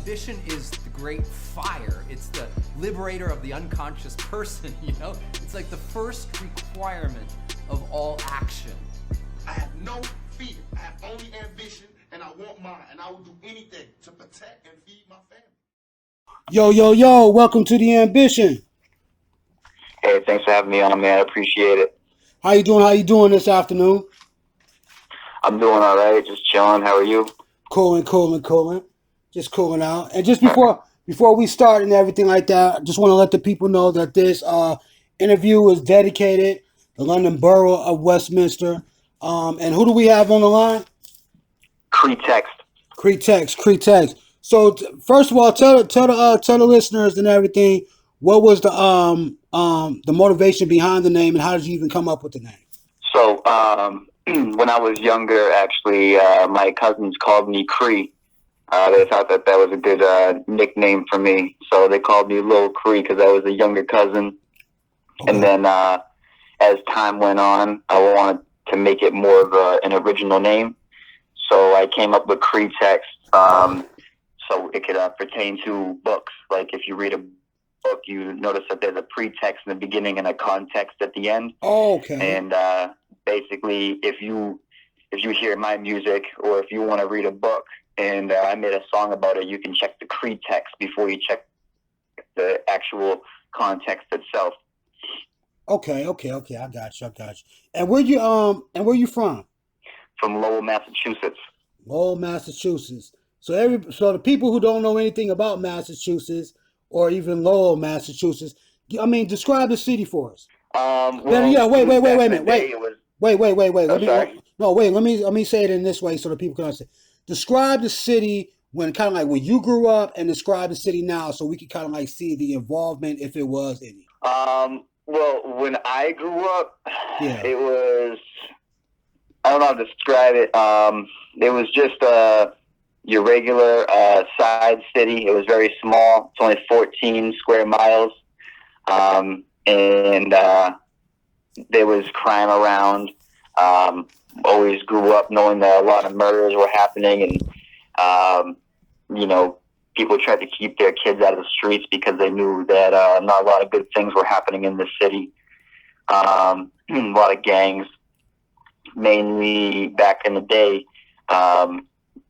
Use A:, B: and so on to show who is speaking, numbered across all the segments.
A: ambition is the great fire. It's the liberator of the unconscious person, you know? It's like the first requirement of all action.
B: I have no fear. I have only ambition, and I want mine, and I will do anything to protect and feed my family.
C: Yo, welcome to The Ambition.
D: Hey, thanks for having me on, man. I appreciate it.
C: How you doing this afternoon?
D: I'm doing all right, just chilling. How are you?
C: Cooling. Just cooling out. And just before we start and everything like that, I just want to let the people know that this interview is dedicated to the London Borough of Westminster. And who do we have on the line?
D: CRI
C: Text. So first of all, tell the listeners and everything, what was the motivation behind the name, and how did you even come up with the name?
D: So, when I was younger, actually, my cousins called me CRI. They thought that was a good nickname for me, so they called me Lil CRI because I was a younger cousin. Okay. And then as time went on, I wanted to make it more of an original name, so I came up with CRI Text, so it could pertain to books. Like if you read a book, you notice that there's a pretext in the beginning and a context at the end.
C: Oh, okay.
D: And basically, if you hear my music, or if you want to read a book and I made a song about it, you can check the CRI text before you check the actual context itself.
C: Okay. I got you. And where you from?
D: From Lowell, Massachusetts.
C: Lowell, Massachusetts. So the people who don't know anything about Massachusetts or even Lowell, Massachusetts, I mean, describe the city for us.
D: Well,
C: wait a minute. Wait.
D: Sorry.
C: Let me say it in this way so that people can understand. Describe the city when you grew up, and describe the city now, so we can kind of like see the involvement, if it was any.
D: Well, when I grew up,
C: yeah,
D: it was, I don't know how to describe it. It was just your regular side city. It was very small. It's only 14 square miles. And there was crime around. Always grew up knowing that a lot of murders were happening, and people tried to keep their kids out of the streets because they knew that not a lot of good things were happening in the city. A lot of gangs, mainly back in the day,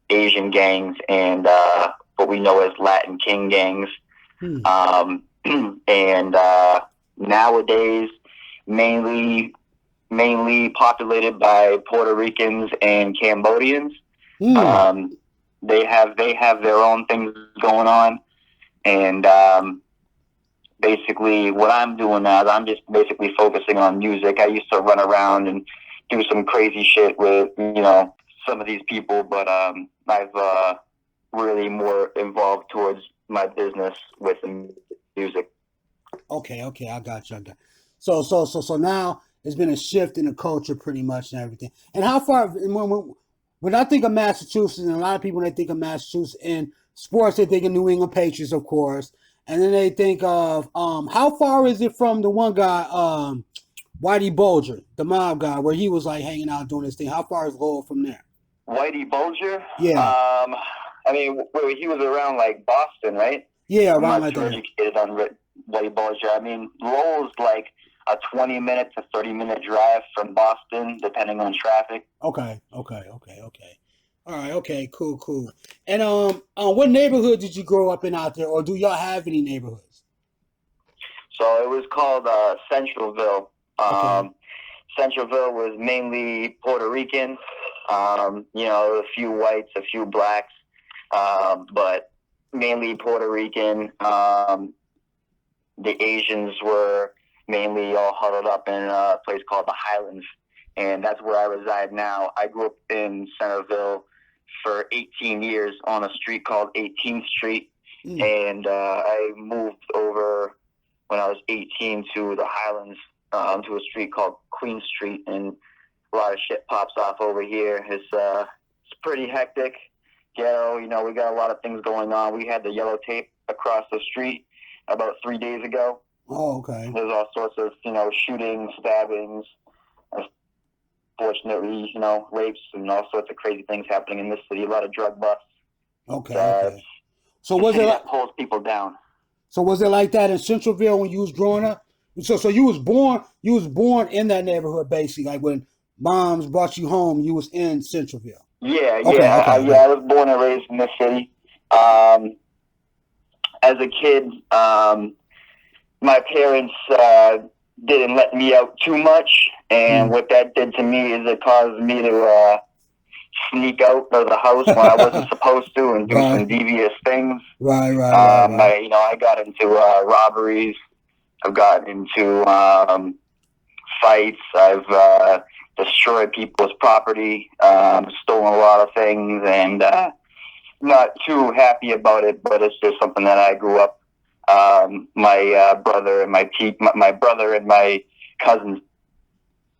D: Asian gangs and what we know as Latin King gangs. And nowadays, mainly populated by Puerto Ricans and Cambodians. They have their own things going on, and basically what I'm doing now is I'm just basically focusing on music. I used to run around and do some crazy shit with some of these people, but I've really more involved towards my business with the music.
C: Okay, I got you. So now there's been a shift in the culture pretty much and everything. And how far, when I think of Massachusetts, and a lot of people, when they think of Massachusetts in sports, they think of New England Patriots, of course. And then they think of, how far is it from the one guy, Whitey Bulger, the mob guy, where he was like hanging out doing his thing? How far is Lowell from there?
D: Whitey Bulger?
C: Yeah.
D: He was around like Boston, right?
C: Yeah,
D: I'm
C: around
D: not
C: like
D: too
C: that.
D: educated on Whitey Bulger. I mean, Lowell's like a 20-minute to 30-minute drive from Boston, depending on traffic.
C: Okay. All right, okay, cool. And what neighborhood did you grow up in out there, or do y'all have any neighborhoods?
D: So it was called Centralville.
C: Okay.
D: Centralville was mainly Puerto Rican, a few whites, a few blacks, but mainly Puerto Rican. The Asians were mainly all huddled up in a place called the Highlands, and that's where I reside now. I grew up in Centerville for 18 years on a street called 18th Street, and I moved over when I was 18 to the Highlands, to a street called Queen Street, and a lot of shit pops off over here. It's pretty hectic. Ghetto, we got a lot of things going on. We had the yellow tape across the street about 3 days ago.
C: Oh, okay.
D: There's all sorts of, shootings, stabbings, unfortunately, rapes and all sorts of crazy things happening in this city. A lot of drug busts.
C: Okay. So
D: the
C: was
D: city
C: it
D: that pulls people down.
C: So was it like that in Centralville when you was growing up? So you was born in that neighborhood basically, like when moms brought you home, you was in Centralville.
D: Yeah,
C: Okay,
D: yeah,
C: okay,
D: yeah. I was born and raised in this city. As a kid, my parents didn't let me out too much, and what that did to me is it caused me to sneak out of the house when I wasn't supposed to and do
C: Right.
D: some devious things.
C: Right.
D: I got into robberies. I've gotten into fights. I've destroyed people's property, stolen a lot of things, and not too happy about it. But it's just something that I grew up. My brother and my brother and my cousins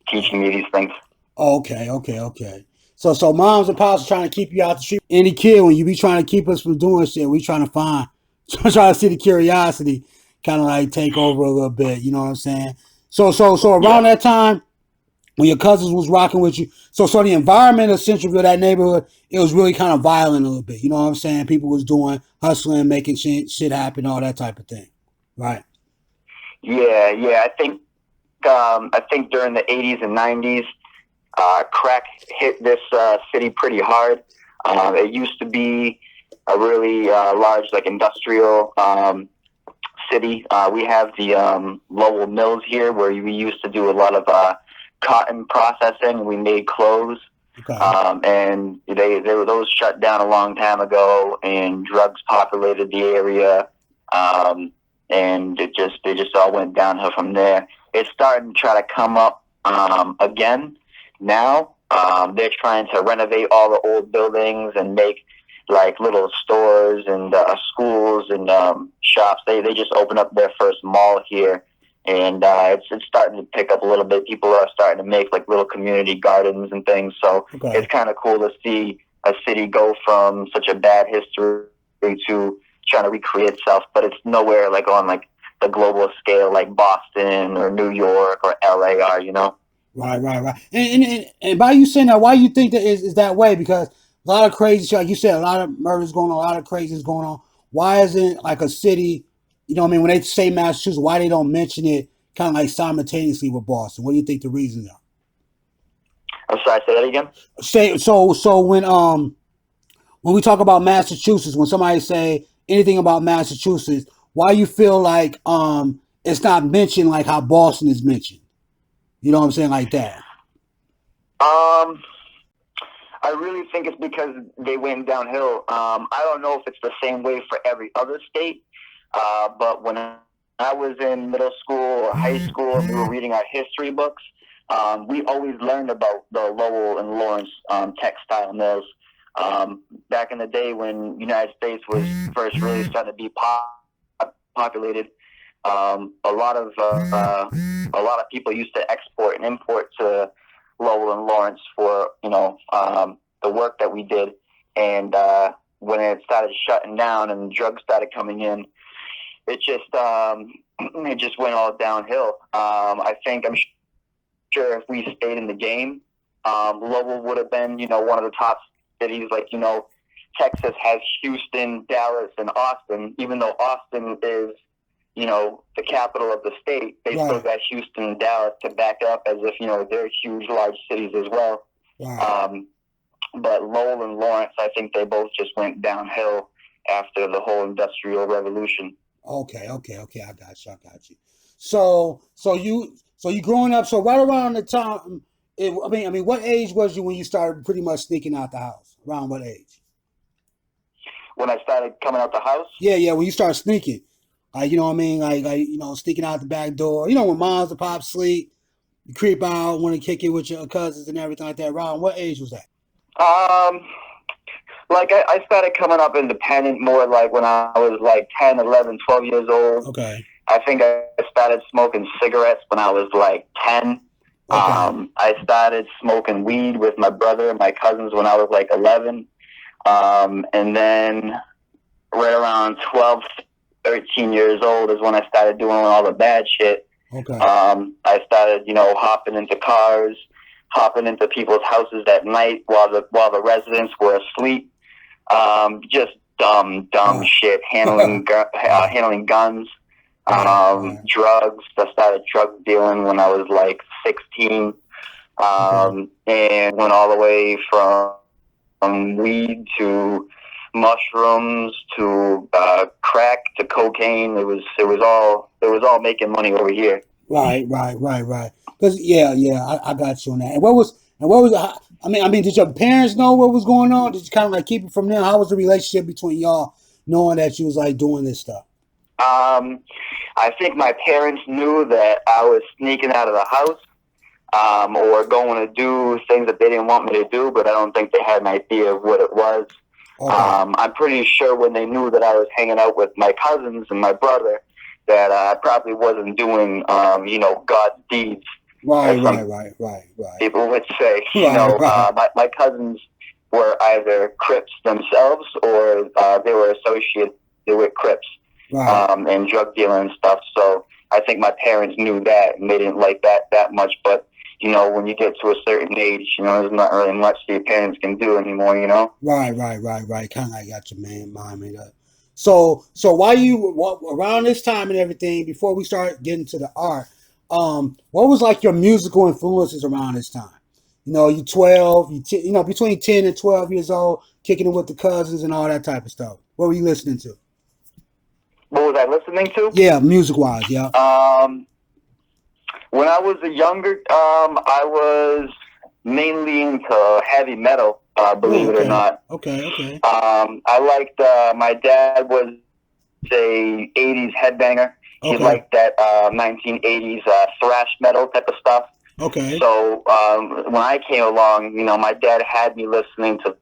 D: teaching me these things.
C: Okay. So moms and pops are trying to keep you out the street. Any kid, when you be trying to keep us from doing shit, we trying to see the curiosity kind of like take over a little bit. You know what I'm saying? So around that time, when your cousins was rocking with you, so the environment of Centralville, that neighborhood, it was really kind of violent a little bit. You know what I'm saying? People was doing hustling, making shit happen, all that type of thing, right?
D: Yeah. I think during the 80s and 90s, crack hit this city pretty hard. It used to be a really large, like, industrial city. We have the Lowell mills here, where we used to do a lot of cotton processing. We made clothes,
C: Okay.
D: and those shut down a long time ago, and drugs populated the area, and they just all went downhill from there. It's starting to try to come up again now. They're trying to renovate all the old buildings and make like little stores and schools and shops. They just opened up their first mall here, and it's starting to pick up a little bit. People are starting to make like little community gardens and things. So
C: Okay.
D: it's kind of cool to see a city go from such a bad history to trying to recreate itself. But it's nowhere like on like the global scale like Boston or New York or LA are, you know?
C: Right. And by you saying that, why you think that is that way? Because a lot of crazy shit, like you said, a lot of murders going on, a lot of crazy is going on. Why isn't like a city, you know what I mean, when they say Massachusetts, why they don't mention it kind of like simultaneously with Boston? What do you think the reasons are?
D: I'm sorry, say that again?
C: So when we talk about Massachusetts, when somebody say anything about Massachusetts, why you feel like it's not mentioned like how Boston is mentioned? You know what I'm saying, like that.
D: I really think it's because they went downhill. I don't know if it's the same way for every other state, but when I was in middle school or high school and we were reading our history books, we always learned about the Lowell and Lawrence textile mills. Back in the day when United States was first really starting to be populated, a lot of people used to export and import to Lowell and Lawrence for the work that we did, and when it started shutting down and drugs started coming in, it just went all downhill. I'm sure if we stayed in the game, Lowell would have been one of the top cities. Like Texas has Houston, Dallas, and Austin. Even though Austin is the capital of the state, they
C: Right.
D: still got Houston and Dallas to back up as if, they're huge, large cities as well.
C: Right.
D: But Lowell and Lawrence, I think they both just went downhill after the whole Industrial Revolution.
C: Okay. I got you. So you growing up. So right around the time, what age was you when you started pretty much sneaking out the house? Around what age?
D: When I started coming out the house?
C: Yeah. When you start sneaking, like you know what I mean, like sneaking out the back door. When moms and pops sleep, you creep out, want to kick it with your cousins and everything like that. Around what age was that?
D: Like I started coming up independent more like when I was like 10, 11, 12 years old.
C: Okay.
D: I think I started smoking cigarettes when I was like 10.
C: Okay.
D: I started smoking weed with my brother and my cousins when I was like 11. And then right around 12, 13 years old is when I started doing all the bad shit.
C: Okay.
D: I started, hopping into cars, hopping into people's houses at night while the residents were asleep. Just dumb
C: Right.
D: shit, handling guns,
C: Right.
D: drugs. I started drug dealing when I was like 16,
C: Okay.
D: and went all the way from weed to mushrooms to crack to cocaine. It was all making money over here.
C: Right. Because I got you on that. And what was I mean, did your parents know what was going on? Did you kind of like keep it from them? How was the relationship between y'all, knowing that you was like doing this stuff?
D: I think my parents knew that I was sneaking out of the house, or going to do things that they didn't want me to do, but I don't think they had an idea of what it was.
C: Okay.
D: I'm pretty sure when they knew that I was hanging out with my cousins and my brother, that I probably wasn't doing, God's deeds.
C: Right.
D: People would say,
C: Right.
D: my cousins were either Crips themselves, or they were associated with Crips,
C: Right.
D: and drug dealing and stuff. So I think my parents knew that, and they didn't like that much. But when you get to a certain age, there's not really much your parents can do anymore.
C: Right. Kind of like got your mind made up. So around this time and everything, before we start getting to the art, what was like your musical influences around this time? You 12, between 10 and 12 years old, kicking it with the cousins and all that type of stuff. What were you listening to?
D: What was I listening to?
C: Yeah, music wise, yeah.
D: When I was younger, I was mainly into heavy metal, believe it or not.
C: Okay.
D: I liked, my dad was a 80s headbanger. He
C: Okay.
D: liked that 1980s thrash metal type of stuff.
C: Okay.
D: So when I came along, my dad had me listening to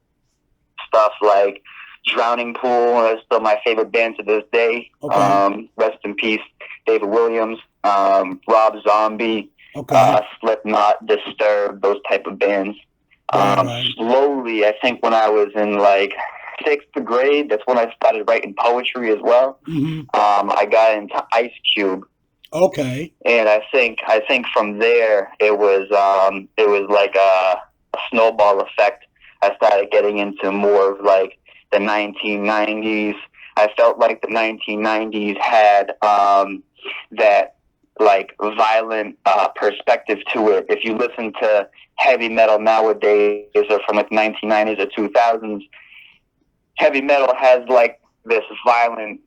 D: stuff like Drowning Pool. That's still my favorite band to this day.
C: Okay.
D: Rest in peace, David Williams, Rob Zombie,
C: Okay.
D: Slipknot, Disturbed, those type of bands.
C: Right.
D: Slowly, I think when I was in like 6th grade, that's when I started writing poetry as well.
C: Mm-hmm.
D: I got into Ice Cube.
C: Okay.
D: And I think from there it was like a snowball effect. I started getting into more of like the 1990s. I felt like the 1990s had that like violent perspective to it. If you listen to heavy metal nowadays, or from like 1990s or 2000s, heavy metal has like this violent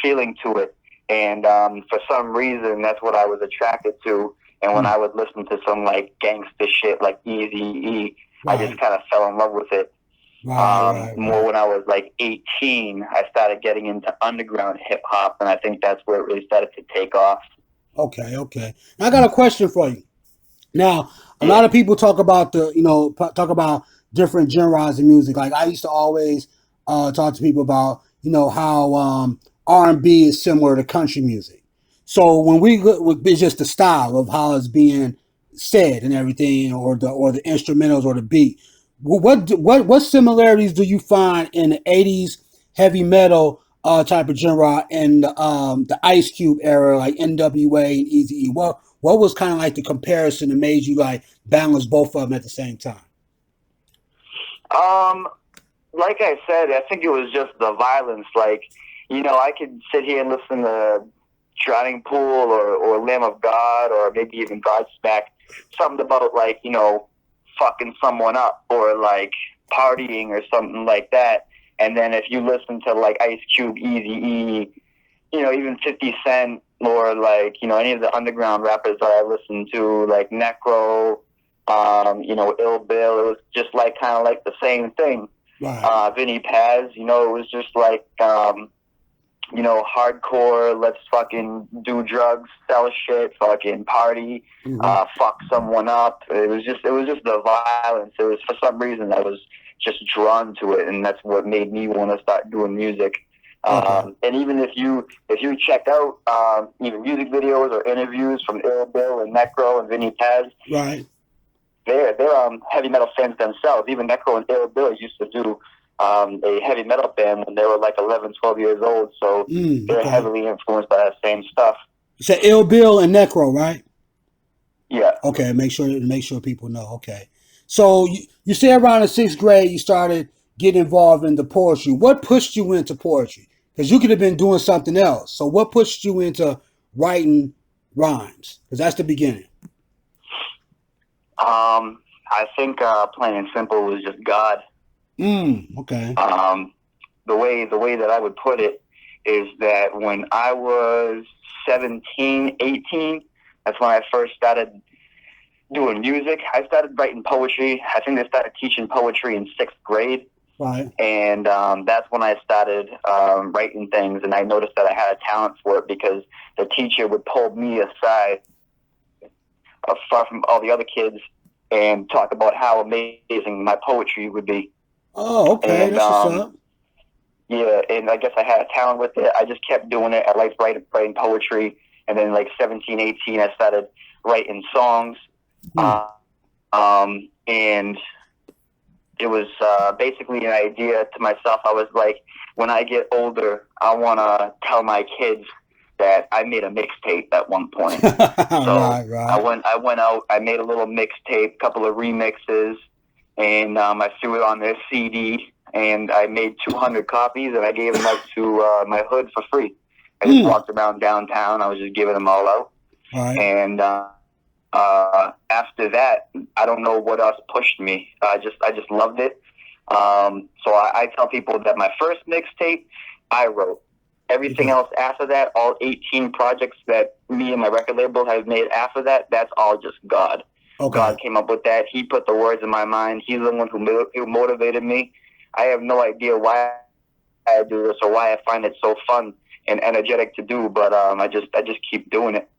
D: feeling to it. And for some reason, that's what I was attracted to. And when I would listen to some like gangsta shit like Eazy-E, I just kind of fell in love with it. More when I was like 18, I started getting into underground hip hop, and I think that's where it really started to take off.
C: Okay. Now I got a question for you. Now, a lot of people talk about different genres of music. Like I used to always talk to people about, how R&B is similar to country music. So when it's just the style of how it's being said and everything, or the instrumentals or the beat. What similarities do you find in the '80s heavy metal type of genre and the Ice Cube era, like NWA and Eazy-E? What was kind of like the comparison that made you like balance both of them at the same time?
D: Like I said, I think it was just the violence. Like, I could sit here and listen to Drowning Pool or Lamb of God, or maybe even Godsmack. Something about like, fucking someone up, or like partying or something like that. And then if you listen to like Ice Cube, Eazy-E, even 50 Cent, or like, any of the underground rappers that I listened to, like Necro, Ill Bill, it was just like kind of like the same thing.
C: Right.
D: Vinny Paz, it was just like, hardcore, let's fucking do drugs, sell shit, fucking party, fuck someone up. It was just the violence. It was, for some reason, I was just drawn to it, and that's what made me want to start doing music. And even if you check out even music videos or interviews from Ill Bill and Necro and Vinny Paz,
C: right,
D: they're heavy metal fans themselves. Even Necro and Ill Bill used to do a heavy metal band when they were like 11, 12 years old. So they're heavily influenced by that same stuff.
C: You said Ill Bill and Necro, right?
D: Yeah.
C: Okay, make sure people know. Okay. So you say around the 6th grade you started get involved in the poetry? What pushed you into poetry? Because you could have been doing something else. So what pushed you into writing rhymes? Because that's the beginning.
D: I think plain and simple was just God.
C: Okay.
D: The way that I would put it is that when I was 17, 18, that's when I first started doing music. I started writing poetry. I think they started teaching poetry in 6th grade.
C: Right.
D: And that's when I started writing things, and I noticed that I had a talent for it because the teacher would pull me aside far from all the other kids and talk about how amazing my poetry would be.
C: Oh, okay.
D: And,
C: that's what's up.
D: Yeah, and I guess I had a talent with it. I just kept doing it. I liked writing poetry. And then like 17, 18, I started writing songs. And it was basically an idea to myself. I was like, when I get older, I want to tell my kids that I made a mixtape at one point. So
C: right.
D: I went out, I made a little mixtape, a couple of remixes, and I threw it on this CD, and I made 200 copies, and I gave them out to my hood for free. I just walked around downtown. I was just giving them all out.
C: Right.
D: And after that, I don't know what else pushed me. I just loved it. So I tell people that my first mixtape, I wrote. Everything else after that, all 18 projects that me and my record label have made after that, that's all just God.
C: Okay.
D: God came up with that. He put the words in my mind. He's the one who motivated me. I have no idea why I do this or why I find it so fun and energetic to do, but I just keep doing it.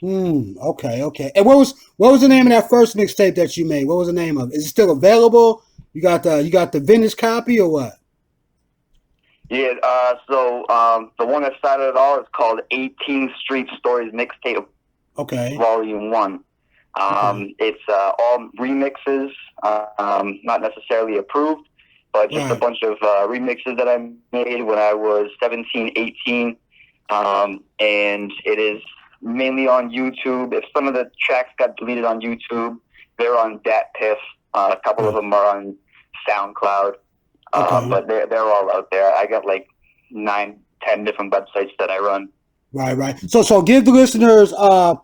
C: Okay. And what was the name of that first mixtape that you made? What was the name of it? Is it still available? You got the vintage copy or what?
D: Yeah, so the one that started it all is called 18th Street Stories Mixtape.
C: Okay.
D: Volume 1. It's all remixes, not necessarily approved, but just a bunch of remixes that I made when I was 17, 18. And it is mainly on YouTube. If some of the tracks got deleted on YouTube, they're on DatPiff. A couple of them are on SoundCloud. But they're all out there. I got like 9, 10 different websites that I run.
C: Right. So give the listeners a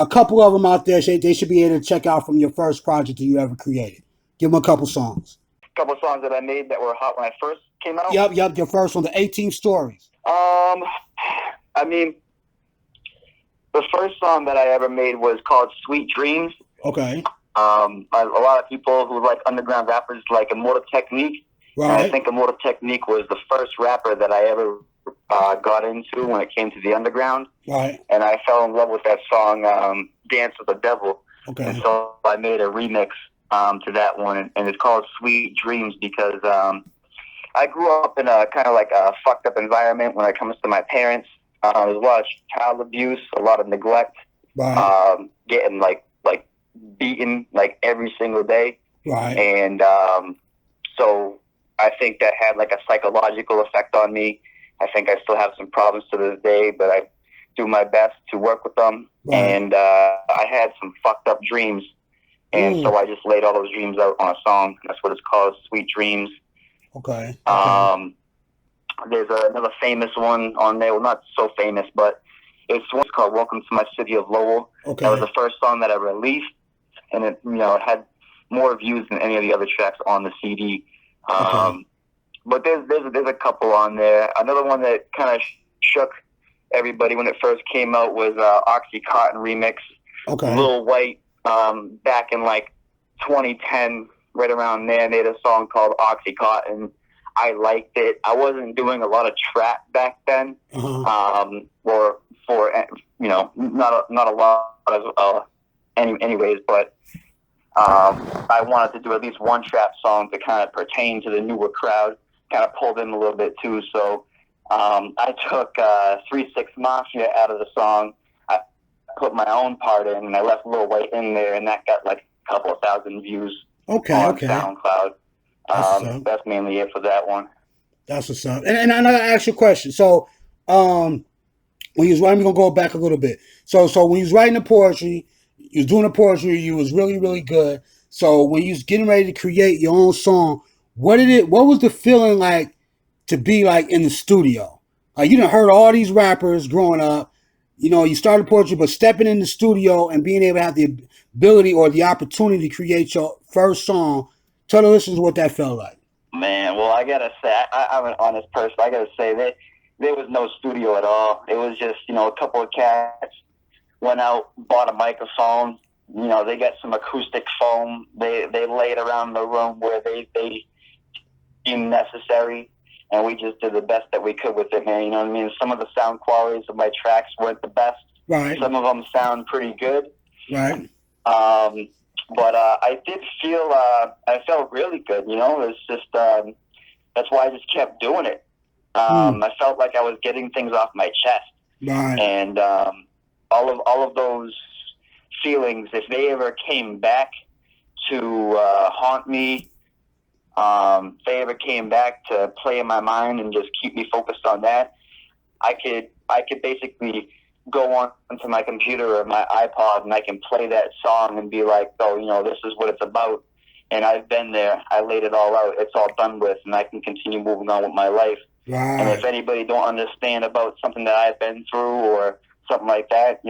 C: couple of them out there. They should be able to check out from your first project that you ever created. Give them a couple songs.
D: A couple songs that I made that were hot when I first came out.
C: Yep. Your first one, the 18 Stories.
D: I mean, the first song that I ever made was called Sweet Dreams.
C: Okay.
D: A lot of people who like underground rappers like Immortal Technique.
C: Right.
D: And I think Immortal Technique was the first rapper that I ever got into when it came to the underground.
C: Right.
D: And I fell in love with that song, Dance with the Devil.
C: Okay.
D: And so I made a remix to that one, and it's called Sweet Dreams because I grew up in a kind of like a fucked up environment when it comes to my parents. There's a lot of child abuse, a lot of neglect, getting like beaten like every single day.
C: Right.
D: And so I think that had like a psychological effect on me. I think I still have some problems to this day, but I do my best to work with them. Right. And I had some fucked up dreams. And so I just laid all those dreams out on a song. That's what it's called, Sweet Dreams.
C: Okay.
D: There's another famous one on there. Well, not so famous, but it's called Welcome to My City of Lowell.
C: Okay.
D: That was the first song that I released. And it, it had more views than any of the other tracks on the CD. But there's a couple on there. Another one that kind of shook everybody when it first came out was Oxycontin remix.
C: Okay.
D: Lil White, back in like 2010, right around there, made a song called Oxycontin. I liked it. I wasn't doing a lot of trap back then, or for not a lot of anyways, but I wanted to do at least one trap song to kind of pertain to the newer crowd, kind of pull them a little bit too. So I took 3 6 Mafia out of the song. I put my own part in, and I left Lil White in there, and that got like a couple of thousand views on SoundCloud. That's mainly it for that one.
C: That's what's up. And I gotta ask you a question. So when you was writing, we're gonna go back a little bit. So when you was writing the poetry, you was doing the poetry, you was really, really good. So when you was getting ready to create your own song, What was the feeling like to be like in the studio? Like you done heard all these rappers growing up, you started poetry, but stepping in the studio and being able to have the ability or the opportunity to create your first song. Tell the listeners what that felt like.
D: Man, well, I gotta say, I'm an honest person. I gotta say that there was no studio at all. It was just, a couple of cats went out, bought a microphone. They got some acoustic foam. They laid around the room where they deemed necessary, and we just did the best that we could with it, man. You know what I mean? Some of the sound qualities of my tracks weren't the best.
C: Right.
D: Some of them sound pretty good.
C: Right.
D: But I did feel, I felt really good, It's just, that's why I just kept doing it. I felt like I was getting things off my chest.
C: Right.
D: And all of those feelings, if they ever came back to haunt me, if they ever came back to play in my mind and just keep me focused on that, I could basically go on to my computer or my iPod and I can play that song and be like, oh, this is what it's about. And I've been there. I laid it all out. It's all done with, and I can continue moving on with my life.
C: Right.
D: And if anybody don't understand about something that I've been through or something like that,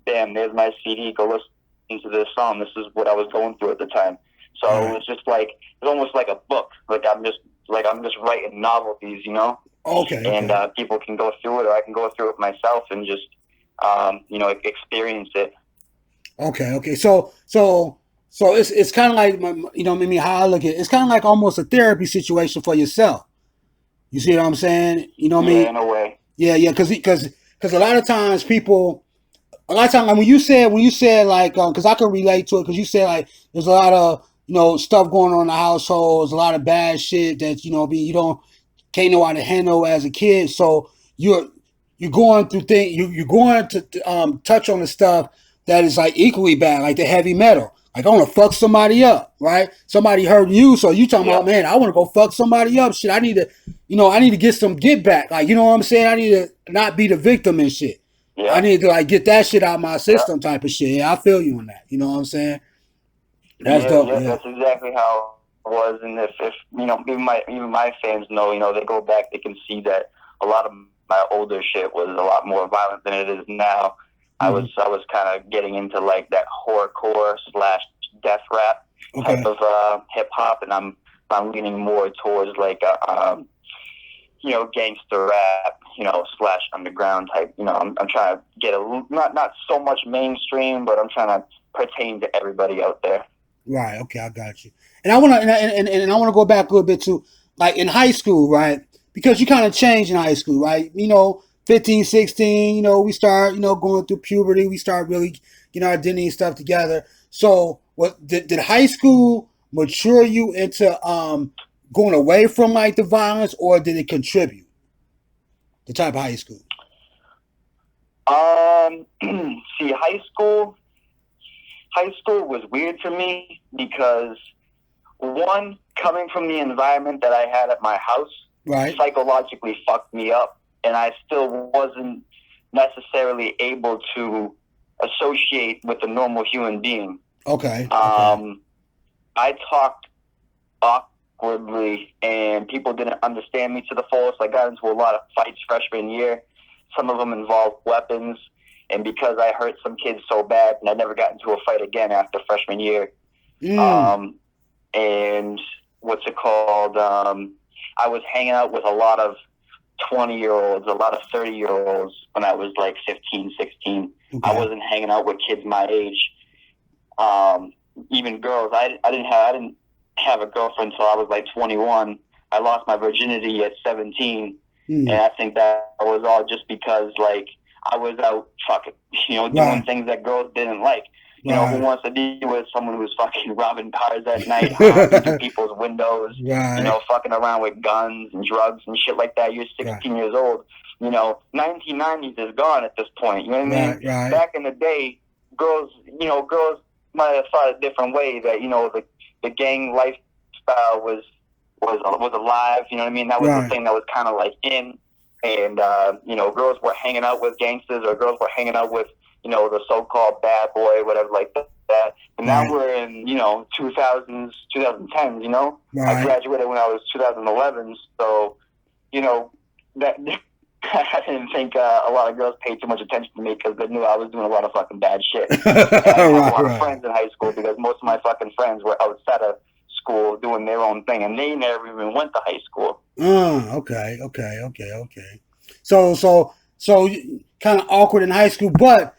D: bam, there's my CD. Go listen to this song. This is what I was going through at the time. So
C: Right.
D: it was just like, it's almost like a book. Like I'm just writing novelties,
C: Okay.
D: And people can go through it, or I can go through it myself and just, experience it.
C: Okay. So it's kind of like, how I look at it. It's kind of like almost a therapy situation for yourself. You see what I'm saying? You know what I mean?
D: Yeah, in a way.
C: Yeah. Because a lot of times like when you said like, because I can relate to it, because you said like there's a lot of stuff going on in the household, there's a lot of bad shit that you can't know how to handle as a kid. So you're going through things. You're going to touch on the stuff that is like equally bad, like the heavy metal. Like I want to fuck somebody up, right? Somebody hurt you, so you talking about, man, I want to go fuck somebody up. Shit, I need to get some get back. Like, you know what I'm saying? I need to not be the victim and shit. Yeah. I need to like get that shit out of my system, type of shit. Yeah, I feel you on that. You know what I'm saying? That's dope. Yeah,
D: that's exactly how it was. And if even my fans know, they go back, they can see that a lot of my older shit was a lot more violent than it is now. I was kind of getting into like that horrorcore / death rap type of hip hop, and I'm leaning more towards like gangster rap, / underground type. I'm trying to get not so much mainstream, but I'm trying to pertain to everybody out there.
C: Right. Okay, I got you. And I want to and I want to go back a little bit to like in high school, right? Because you kind of changed in high school, right? 15, 16, we start, going through puberty. We start really, our identity and stuff together. So what did high school mature you into going away from like the violence, or did it contribute? The type of high school?
D: See, high school was weird for me because, one, coming from the environment that I had at my house,
C: right,
D: psychologically fucked me up, and I still wasn't necessarily able to associate with a normal human being.
C: Okay.
D: I talked awkwardly, and people didn't understand me to the fullest. I got into a lot of fights freshman year. Some of them involved weapons, and because I hurt some kids so bad, and I never got into a fight again after freshman year. And what's it called? I was hanging out with a lot of 20-year-olds, a lot of 30-year-olds when I was like 15, 16. Okay. I wasn't hanging out with kids my age. Even girls. I didn't have a girlfriend until I was like 21. I lost my virginity at 17. And I think that was all just because like I was out fucking, doing things that girls didn't like. Who wants to be with someone who's fucking robbing cars at night, through people's windows, fucking around with guns and drugs and shit like that. You're 16 years old. 1990s is gone at this point. You know what I mean?
C: Right.
D: Back in the day, girls might have thought a different way that, the gang lifestyle was alive. You know what I mean? That was the thing that was kind of like in. And, girls were hanging out with gangsters, or girls were hanging out with, the so-called bad boy, whatever like But now
C: Right.
D: we're in, 2000s, 2010s, I
C: Right.
D: graduated when I was 2011, so, that I didn't think a lot of girls paid too much attention to me because they knew I was doing a lot of fucking bad shit. And I didn't have a
C: Right,
D: lot of
C: right.
D: friends in high school because most of my fucking friends were outside of school doing their own thing, and they never even went to high school.
C: Okay. So kind of awkward in high school, but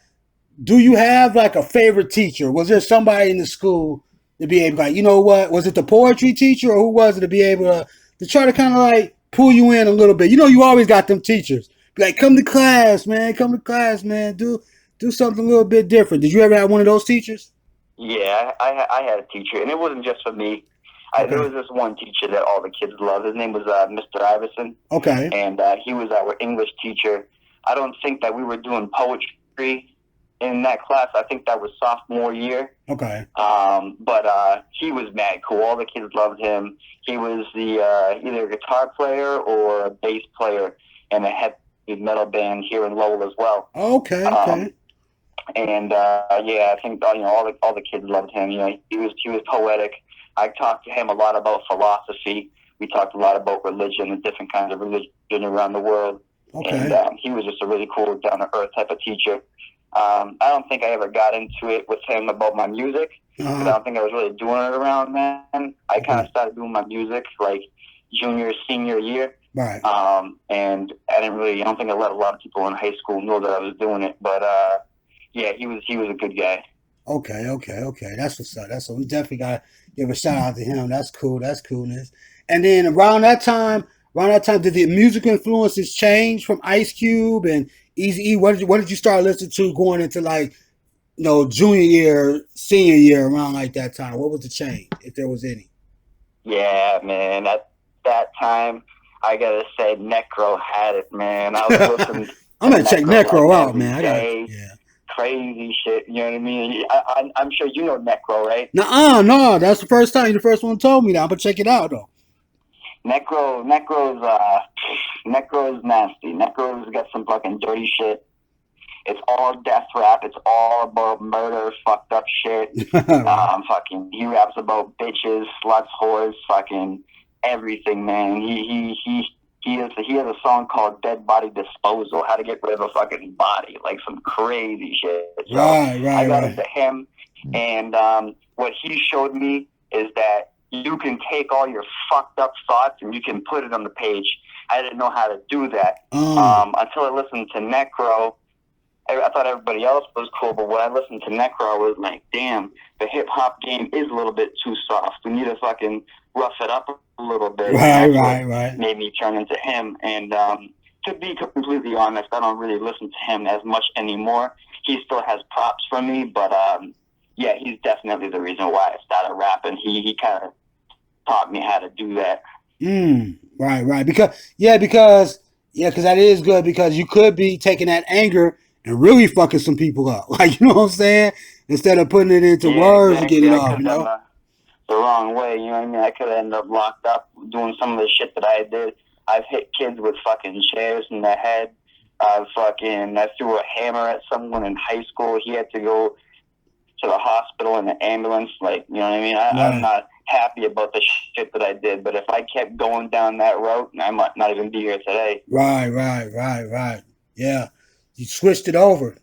C: do you have like a favorite teacher? Was there somebody in the school to be able to, like, you know what? Was it the poetry teacher or who was it to be able to try to kind of like pull you in a little bit? You always got them teachers. Be like, come to class, man. Come to class, man. Do something a little bit different. Did you ever have one of those teachers?
D: Yeah, I had a teacher, and it wasn't just for me.
C: Okay.
D: There was this one teacher that all the kids loved. His name was Mr. Iverson,
C: Okay.
D: and he was our English teacher. I don't think that we were doing poetry in that class. I think that was sophomore year.
C: Okay.
D: But he was mad cool. All the kids loved him. He was the either a guitar player or a bass player in a heavy metal band here in Lowell as well.
C: Okay.
D: And I think all the kids loved him. He was poetic. I talked to him a lot about philosophy. We talked a lot about religion and different kinds of religion around the world.
C: Okay.
D: And he was just a really cool, down to earth type of teacher. I don't think I ever got into it with him about my music. Because I don't think I was really doing it around then. I kind of started doing my music like junior, senior year.
C: Right.
D: And I don't think I let a lot of people in high school know that I was doing it. But he was a good guy.
C: Okay. That's what's up. We definitely gotta give a shout out to him. That's cool. That's coolness. And then around that time, did the musical influences change from Ice Cube and Eazy-E? What did you start listening to going into like, junior year, senior year, around like that time? What was the change, if there was any?
D: Yeah, man. At that time, I gotta say, Necro had it, man. I was listening.
C: I'm gonna check Necro
D: like
C: out, man.
D: day. Crazy shit, you know what I mean? I'm sure you know Necro, right?
C: No, that's the first time. You're the first one told me that. I'm gonna check it out though.
D: Necro's nasty. Necro's got some fucking dirty shit. It's all death rap. It's all about murder, fucked up shit. Fucking, he raps about bitches, sluts, whores, fucking everything, man. He has a song called Dead Body Disposal, how to get rid of a fucking body, like some crazy shit. So I got into him, and what he showed me is that you can take all your fucked up thoughts and you can put it on the page. I didn't know how to do that until I listened to Necro. I thought everybody else was cool, but when I listened to Necro, I was like, damn, the hip-hop game is a little bit too soft. We need to fucking rough it up a little bit.
C: Right.
D: Made me turn into him. And to be completely honest, I don't really listen to him as much anymore. He still has props for me, but he's definitely the reason why I started rapping. He kind of taught me how to do that.
C: Right. Because that is good, because you could be taking that anger and really fucking some people up. Like, you know what I'm saying? Instead of putting it into words and getting it off,
D: the wrong way, you know what I mean? I could end up locked up doing some of the shit that I did. I've hit kids with fucking chairs in the head. I threw a hammer at someone in high school. He had to go to the hospital in the ambulance. Like, you know what I mean? I'm not happy about the shit that I did, but if I kept going down that road, I might not even be here today.
C: Right. Yeah. You switched it over.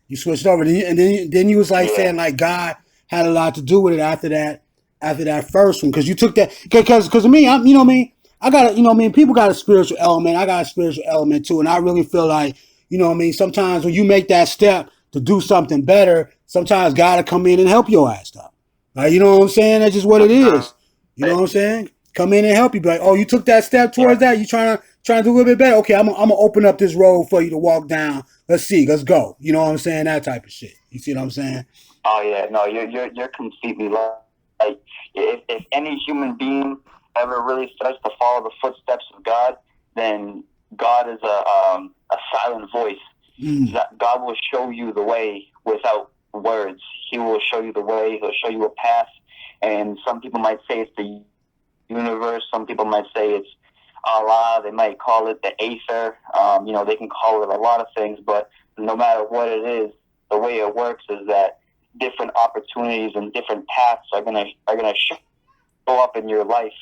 C: And then you was like saying like God had a lot to do with it after that first one, because you took that because me, you know what I mean, I got people got a spiritual element. I got a spiritual element too, and I really feel like, you know what I mean, sometimes when you make that step to do something better, sometimes God will come in and help your ass up. Like, you know what I'm saying? That's just what it is. You know what I'm saying? Come in and help you. Be like, oh, you took that step towards that. You trying to do a little bit better. Okay, I'm gonna open up this road for you to walk down. Let's go. You know what I'm saying? That type of shit. You see what I'm saying?
D: Oh yeah, no, you're completely right. Like, if any human being ever really starts to follow the footsteps of God, then God is a silent voice. That God will show you the way without words. He will show you the way. He'll show you a path. And some people might say it's the universe. Some people might say it's Allah. They might call it the Aether. They can call it a lot of things. But no matter what it is, the way it works is that different opportunities and different paths are gonna show up in your life,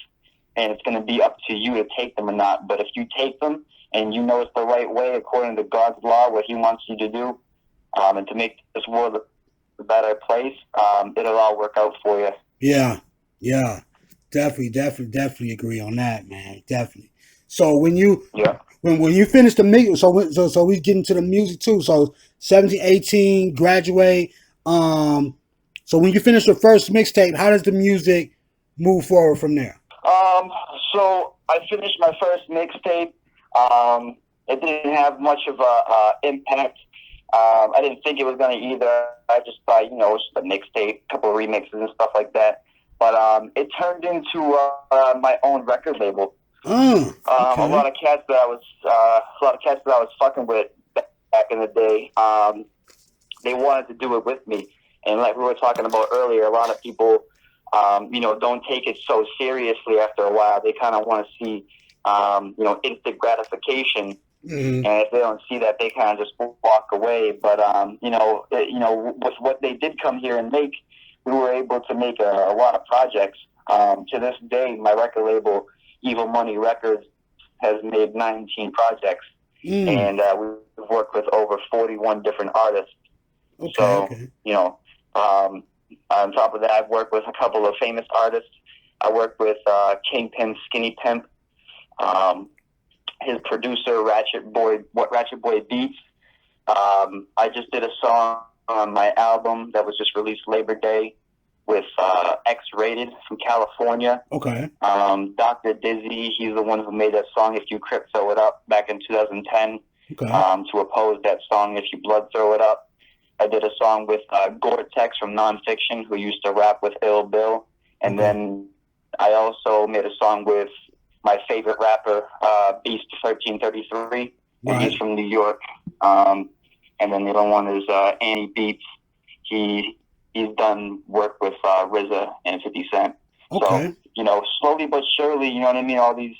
D: and it's gonna be up to you to take them or not. But if you take them and you know it's the right way according to God's law, what He wants you to do, and to make this world a better place, it'll all work out for you.
C: Yeah, yeah, definitely agree on that, man. Definitely. So when you when you finish the music, so we get into the music too. So 17, 18, graduate. So when you finish your first mixtape, how does the music move forward from there?
D: So I finished my first mixtape. It didn't have much of a impact. I didn't think it was going to either. I just thought, you know, it's just a mixtape, a couple of remixes and stuff like that. But it turned into my own record label.
C: Okay.
D: A lot of cats that I was fucking with back in the day. They wanted to do it with me, and like we were talking about earlier, a lot of people, you know, don't take it so seriously after a while. They kind of want to see, you know, instant gratification.
C: Mm-hmm.
D: And if they don't see that, they kind of just walk away. But you know, with what they did come here and make, we were able to make a lot of projects. To this day, my record label, Evil Money Records, has made 19 projects, and we've worked with over 41 different artists.
C: Okay.
D: You know, on top of that, I've worked with a couple of famous artists. I worked with Kingpin Skinny Pimp. His producer, Ratchet Boy Beats. I just did a song on my album that was just released Labor Day with X-Rated from California.
C: Okay.
D: Dr. Dizzy, he's the one who made that song, If You Crip Throw It Up, back in 2010.
C: Okay.
D: To oppose that song, If You Blood Throw It Up. I did a song with Gore-Tex from Nonfiction, who used to rap with Ill Bill. And then I also made a song with my favorite rapper, Beast 1333, and he's from New York. And then the other one is Annie Beats. He's done work with RZA and 50 Cent.
C: Okay.
D: So, you know, slowly but surely, you know what I mean, all these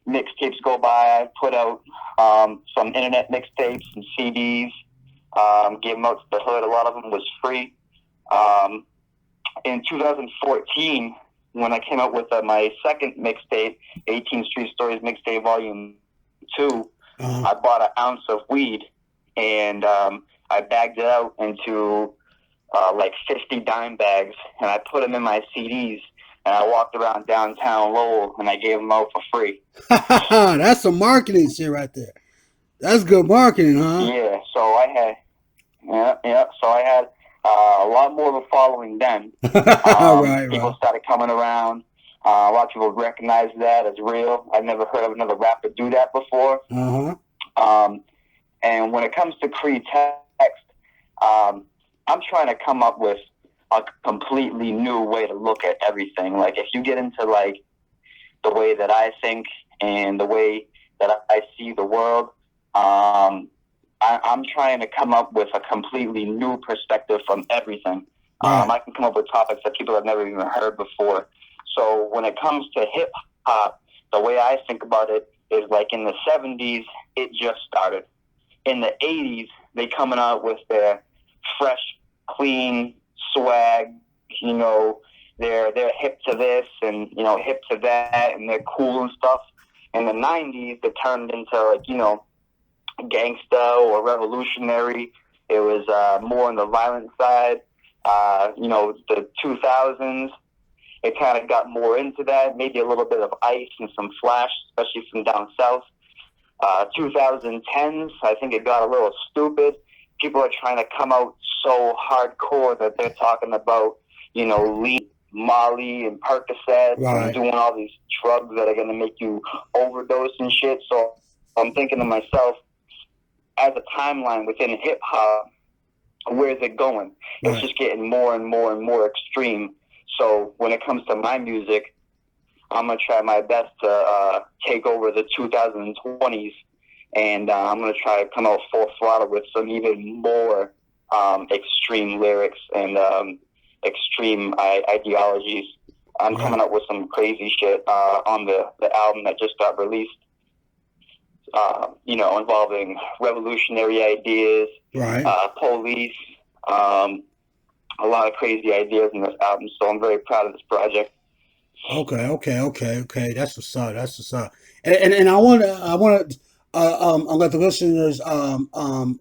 D: mixtapes go by. I put out some internet mixtapes and CDs, gave them out to the hood. A lot of them was free. In 2014, when I came out with my second mixtape, 18 Street Stories Mixtape Volume 2, I bought an ounce of weed, and I bagged it out into like 50 dime bags, and I put them in my CDs, and I walked around downtown Lowell, and I gave them out for free.
C: That's some marketing shit right there. That's good marketing, huh?
D: Yeah, so I had a lot more of a following then. People started coming around. A lot of people recognized that as real. I've never heard of another rapper do that before. And when it comes to CRI text, I'm trying to come up with a completely new way to look at everything. Like, if you get into like the way that I think and the way that I see the world, I'm trying to come up with a completely new perspective from everything. I can come up with topics that people have never even heard before. So when it comes to hip hop, the way I think about it is like in the 70s, it just started. In the 80s, they coming out with their fresh, clean swag. You know, they're hip to this and, you know, hip to that, and they're cool and stuff. In the 90s, they turned into, like, you know, gangsta or revolutionary. It was more on the violent side. You know, the 2000s, it kind of got more into that, maybe a little bit of Ice and some Flash, especially from down south. 2010s, I think it got a little stupid. People are trying to come out so hardcore that they're talking about, you know, lean, Molly and Percocet, and doing all these drugs that are going to make you overdose and shit. So I'm thinking to myself, as a timeline within hip hop, where's it going? It's just getting more and more and more extreme. So when it comes to my music, I'm going to try my best to take over the 2020s, and I'm going to try to come out full throttle with some even more extreme lyrics and extreme ideologies. I'm coming up with some crazy shit on the album that just got released, you know, involving revolutionary ideas, police, a lot of crazy ideas in this album. So I'm very proud of this project.
C: Okay. That's what's up. That's what's up. And I want to let the listeners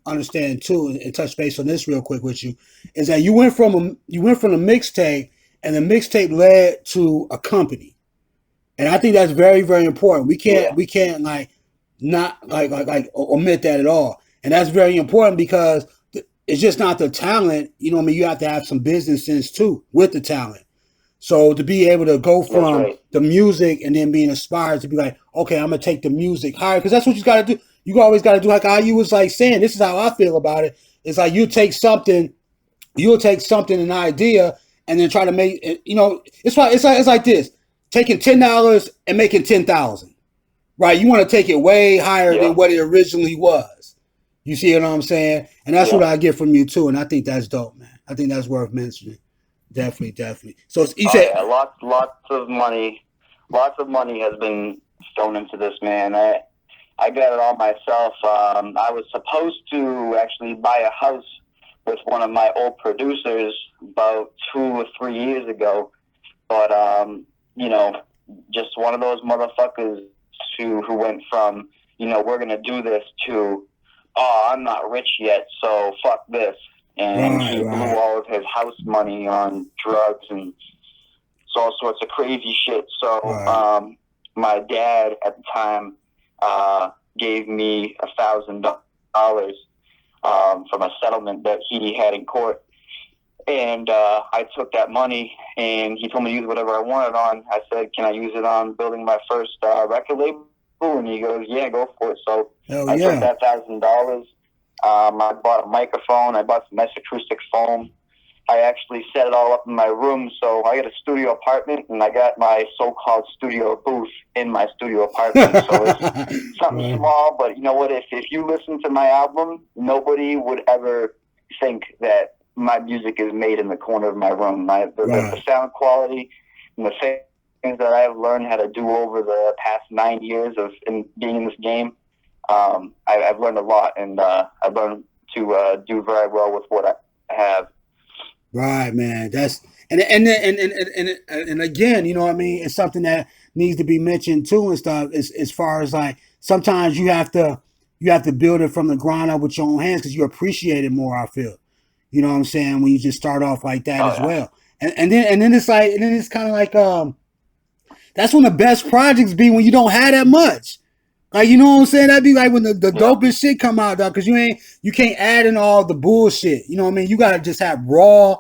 C: understand too, and touch base on this real quick with you, is that you went from a mixtape, and the mixtape led to a company, and I think that's very, very important. We can't like not like omit that at all, and that's very important because it's just not the talent. You know what I mean? You have to have some business sense too with the talent. So to be able to go from the music and then being inspired to be like, okay, I'm gonna take the music higher, because that's what you got to do. You always got to do, like how you was like saying. This is how I feel about it. It's like you'll take something, an idea, and then try to make it. You know, it's like this: taking $10 and making 10,000. Right? You want to take it way higher than what it originally was. You see what I'm saying? And that's what I get from you too. And I think that's dope, man. I think that's worth mentioning. Definitely. So you said
D: lots of money has been thrown into this, man. I got it all myself. I was supposed to actually buy a house with one of my old producers about 2 or 3 years ago, but you know, just one of those motherfuckers who went from, you know, we're gonna do this to, oh, I'm not rich yet, so fuck this. And he blew all of his house money on drugs and all sorts of crazy shit. So my dad at the time gave me $1,000 from a settlement that he had in court. And I took that money, and he told me to use whatever I wanted on. I said, can I use it on building my first record label? And he goes, yeah, go for it. So I took that $1,000. I bought a microphone. I bought some nice acoustic foam. I actually set it all up in my room. So I got a studio apartment, and I got my so-called studio booth in my studio apartment. So it's something small, but you know what? If you listen to my album, nobody would ever think that my music is made in the corner of my room. The sound quality and the things that I've learned how to do over the past 9 years of being in this game, I've learned a lot, and I've learned to do very well with what I have.
C: Right, man. That's and again, you know what I mean? It's something that needs to be mentioned too and stuff. As far as like sometimes you have to build it from the ground up with your own hands because you appreciate it more. I feel, you know what I'm saying, when you just start off like that as well. And then it's like, and then it's kind of like that's when the best projects be, when you don't have that much. Like, you know what I'm saying? That'd be like when the dopest shit come out, dog, because you can't add in all the bullshit. You know what I mean? You gotta just have raw,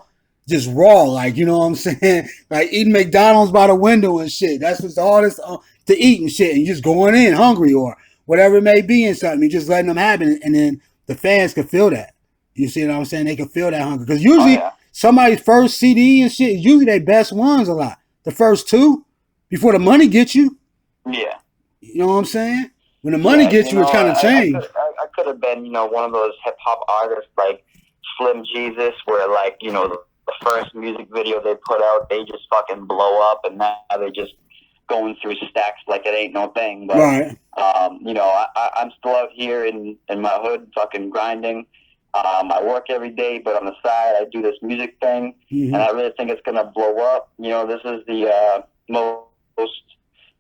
C: like, you know what I'm saying? Like eating McDonald's by the window and shit. That's just all this to eat and shit, and you just going in hungry or whatever it may be and something. You just letting them happen, and then the fans can feel that. You see what I'm saying? They can feel that hunger, because usually somebody's first CD and shit, usually they best ones a lot. The first two before the money gets you.
D: Yeah.
C: You know what I'm saying? When the money gets you, it's kind of changed.
D: I could have been, one of those hip hop artists like Slim Jesus, where like, the first music video they put out, they just fucking blow up, and now they're just going through stacks like it ain't no thing. But, I'm still out here in my hood fucking grinding. I work every day, but on the side, I do this music thing, and I really think it's going to blow up. This is the most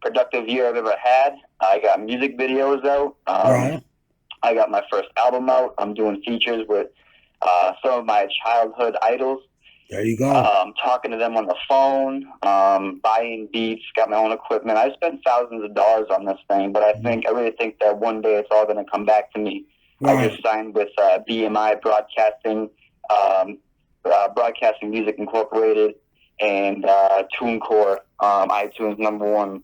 D: productive year I've ever had. I got music videos out. I got my first album out. I'm doing features with some of my childhood idols.
C: There you go.
D: Talking to them on the phone, buying beats, got my own equipment. I spent thousands of dollars on this thing, but I really think that one day it's all going to come back to me. I just signed with BMI Broadcasting, Broadcasting Music Incorporated, and TuneCore, iTunes #1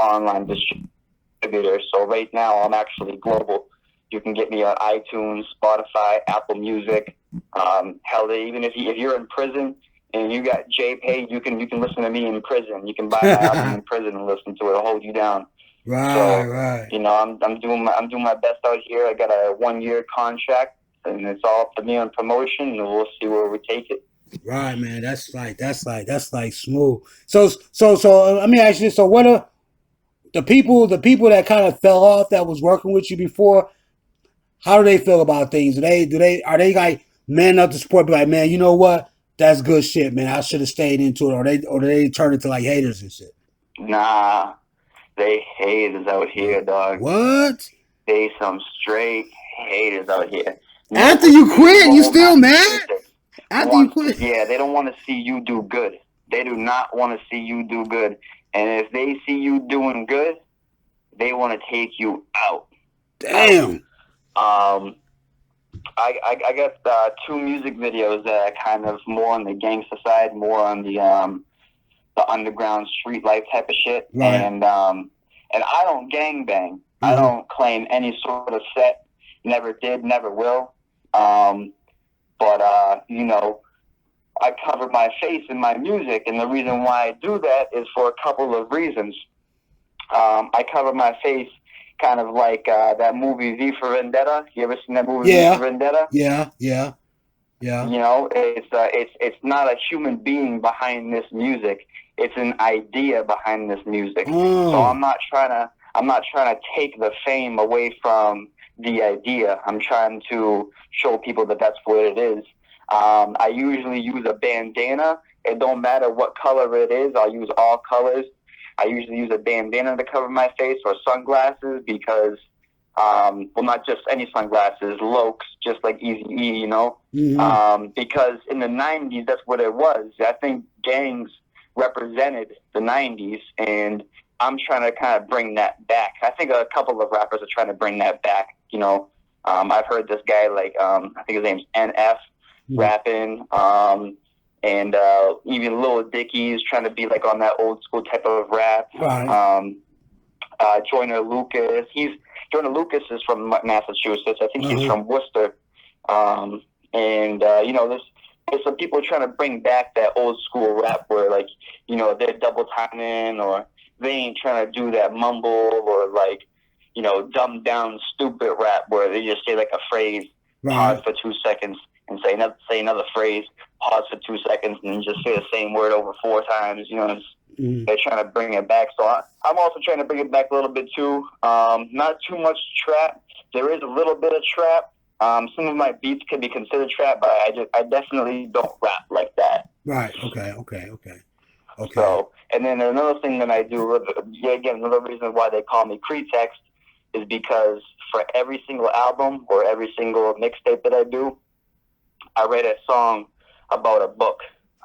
D: online distributor. So right now I'm actually global. You can get me on iTunes, Spotify, Apple Music. Hell, even if you're in prison and you got JPay, you can listen to me in prison. You can buy my album in prison and listen to it. It'll hold you down.
C: Right.
D: I'm doing my best out here. I got a 1-year contract, and it's all up to me on promotion, and we'll see where we take it.
C: Right, man. That's like smooth. So let me ask you this. So what are the people that kind of fell off that was working with you before? How do they feel about things? Are they like man up to support? Be like, man, you know what? that's good shit, man. I should have stayed into it, or they turned it to like haters and shit.
D: Nah, they haters out here, dog.
C: What?
D: They some straight haters out here.
C: After you quit, you still mad? After you quit?
D: Yeah, they don't want to see you do good. They do not want to see you do good. And if they see you doing good, they want to take you out.
C: Damn.
D: I got 2 music videos that are kind of more on the gangster side, more on the underground street life type of shit.
C: Right.
D: And I don't gangbang. Mm-hmm. I don't claim any sort of set. Never did, never will. But you know, I cover my face in my music, and the reason why I do that is for a couple of reasons. I cover my face kind of like that movie V for Vendetta. You ever seen that movie V for Vendetta?
C: Yeah.
D: You know, it's not a human being behind this music. It's an idea behind this music. So I'm not trying to take the fame away from the idea. I'm trying to show people that that's what it is. I usually use a bandana. It don't matter what color it is. I'll use all colors. I usually use a bandana to cover my face, or sunglasses, because, well, not just any sunglasses, Lokes, just like Eazy-E, you know? Mm-hmm. Because in the 90s, that's what it was. I think gangs represented the 90s, and I'm trying to kind of bring that back. I think a couple of rappers are trying to bring that back, you know? I've heard this guy, like, I think his name's NF, rapping, and even Lil Dicky's trying to be like on that old school type of rap.
C: Right.
D: Joyner Lucas. Joyner Lucas is from Massachusetts. I think he's from Worcester. And you know, there's some people trying to bring back that old school rap where, like, you know, they're double timing, or they ain't trying to do that mumble, or like, you know, dumbed down stupid rap where they just say like a phrase, pause for 2 seconds, and say another phrase, pause for 2 seconds, and then just say the same word over 4 times. You know, they're trying to bring it back. So I'm also trying to bring it back a little bit too. Not too much trap. There is a little bit of trap. Some of my beats can be considered trap, but I definitely don't rap like that.
C: Right. Okay.
D: So, and then another thing that I do, again, another reason why they call me Pretext is because for every single album or every single mixtape that I do, I write a song about a book.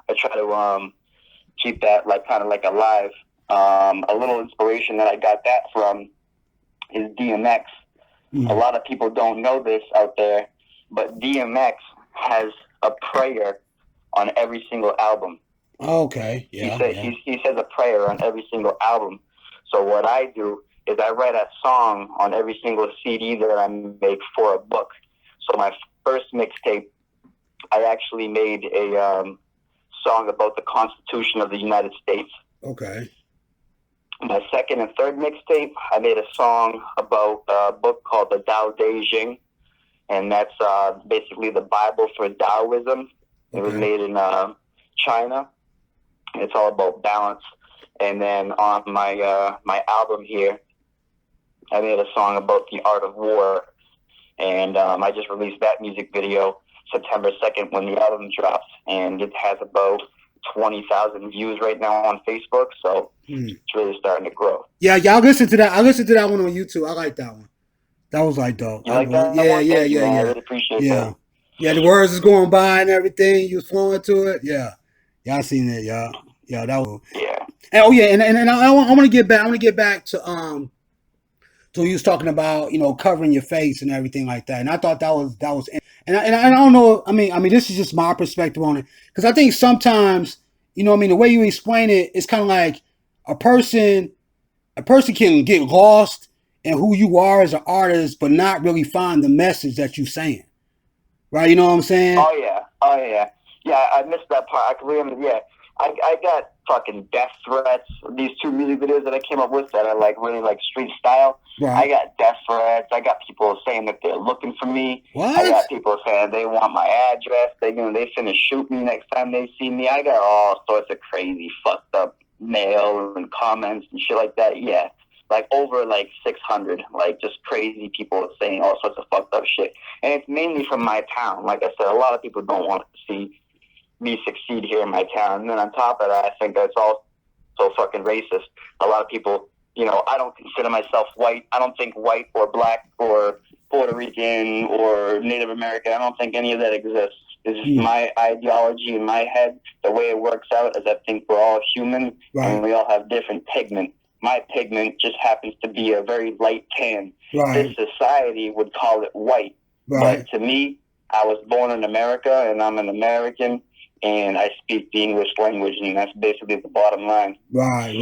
D: I try to keep that like kind of like alive. A little inspiration that I got that from is DMX. A lot of people don't know this out there, but DMX has a prayer on every single album.
C: Okay. Yeah.
D: He says a prayer on every single album. So what I do is I write a song on every single CD that I make for a book. So my first mixtape, I actually made a song about the Constitution of the United States.
C: Okay.
D: My second and third mixtape, I made a song about a book called The Tao Te Ching, and that's basically the Bible for Taoism. It was made in China. It's all about balance. And then on my my album here, I made a song about the art of war, and I just released that music video September 2nd when the album drops, and it has about 20,000 views right now on Facebook, so it's really starting to grow.
C: Yeah, I listened to that. I listened to that one on YouTube. I like that one. That was like dope.
D: You like that?
C: Yeah.
D: I really appreciate that.
C: Yeah, the words is going by and everything. You was flowing to it. Yeah, I seen it. Yeah, that was.
D: Yeah.
C: And I want to get back. I want to get back to So you was talking about, you know, covering your face and everything like that, and I thought that was, and I don't know. I mean, this is just my perspective on it, because I think sometimes, you know, what I mean, the way you explain it, it's kind of like a person can get lost in who you are as an artist, but not really find the message that you're saying, right? You know what I'm saying?
D: Oh yeah. I missed that part. I completely, yeah. I got fucking death threats. These 2 music videos that I came up with that are like really like street style. Right. I got death threats. I got people saying that they're looking for me.
C: What?
D: I got people saying they want my address. They finna shoot me next time they see me. I got all sorts of crazy fucked up mail and comments and shit like that. Yeah. Like over like 600, like just crazy people saying all sorts of fucked up shit. And it's mainly from my town. Like I said, a lot of people don't want to see me succeed here in my town. And then on top of that, I think that's also fucking racist. A lot of people, you know, I don't consider myself white. I don't think white or black or Puerto Rican or Native American, I don't think any of that exists. It's just my ideology in my head. The way it works out is I think we're all human and we all have different pigment. My pigment just happens to be a very light tan. This society would call it white. But to me, I was born in America and I'm an American and I speak the English language, and that's basically the bottom line.
C: Right.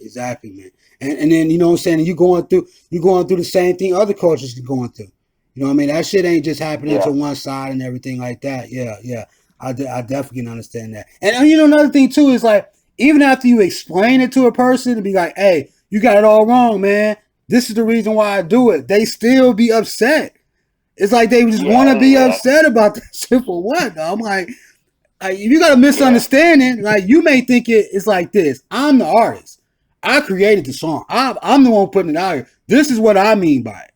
C: Exactly, man. And then, you know what I'm saying, you're going through the same thing other cultures are going through. You know what I mean? That shit ain't just happening to one side and everything like that. Yeah. I definitely can understand that. And you know, another thing too is like, even after you explain it to a person and be like, hey, you got it all wrong, man. This is the reason why I do it. They still be upset. It's like they just want to be upset about that shit for what? Though? I'm like, if you got a misunderstanding, like you may think it's like this. I'm the artist. I created the song. I'm the one putting it out here. This is what I mean by it.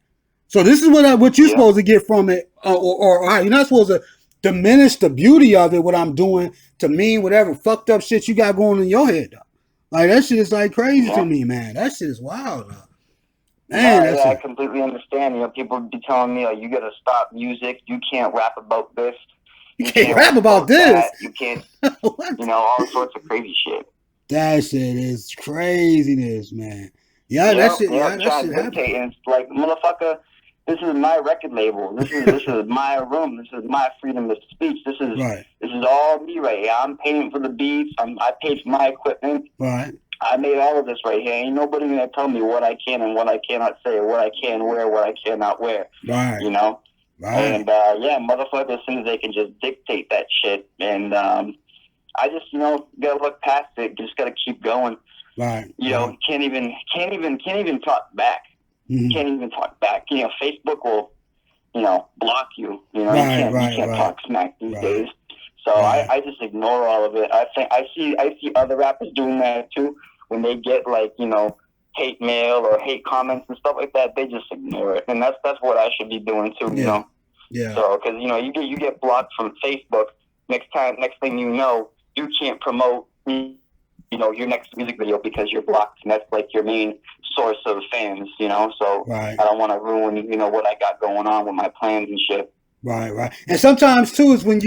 C: So this is what you're supposed to get from it, or you're not supposed to diminish the beauty of it. What I'm doing to mean whatever fucked up shit you got going in your head, though. Like that shit is like crazy to me, man. That shit is wild, though. Man,
D: I completely understand. You know, people be telling me, like, you gotta stop music. You can't rap about this.
C: You can't rap about this.
D: That. You can't, you know, all sorts of crazy shit.
C: That shit is craziness, man. Yeah, that shit happens.
D: It's like, motherfucker, this is my record label. This is my room. This is my freedom of speech. This is all me right here. I'm paying for the beats. I paid for my equipment.
C: Right.
D: I made all of this right here. Ain't nobody gonna tell me what I can and what I cannot say, what I can wear, what I cannot wear.
C: Right.
D: You know?
C: Right.
D: And motherfuckers think they can just dictate that shit. And I just, you know, gotta look past it. Just gotta keep going.
C: Right.
D: You know, can't even talk back. Can't even talk back. You know, Facebook will, you know, block you. You know, you can't talk smack these days. So I just ignore all of it. I see other rappers doing that too. When they get, like, you know, hate mail or hate comments and stuff like that, they just ignore it. And that's what I should be doing too, you know? Yeah. So, because, you know, you get blocked from Facebook. Next thing you know, you can't promote, you know, your next music video because you're blocked. And that's like your main source of fans, you know? So I don't want to ruin, you know, what I got going on with my plans and shit.
C: Right. And sometimes too is when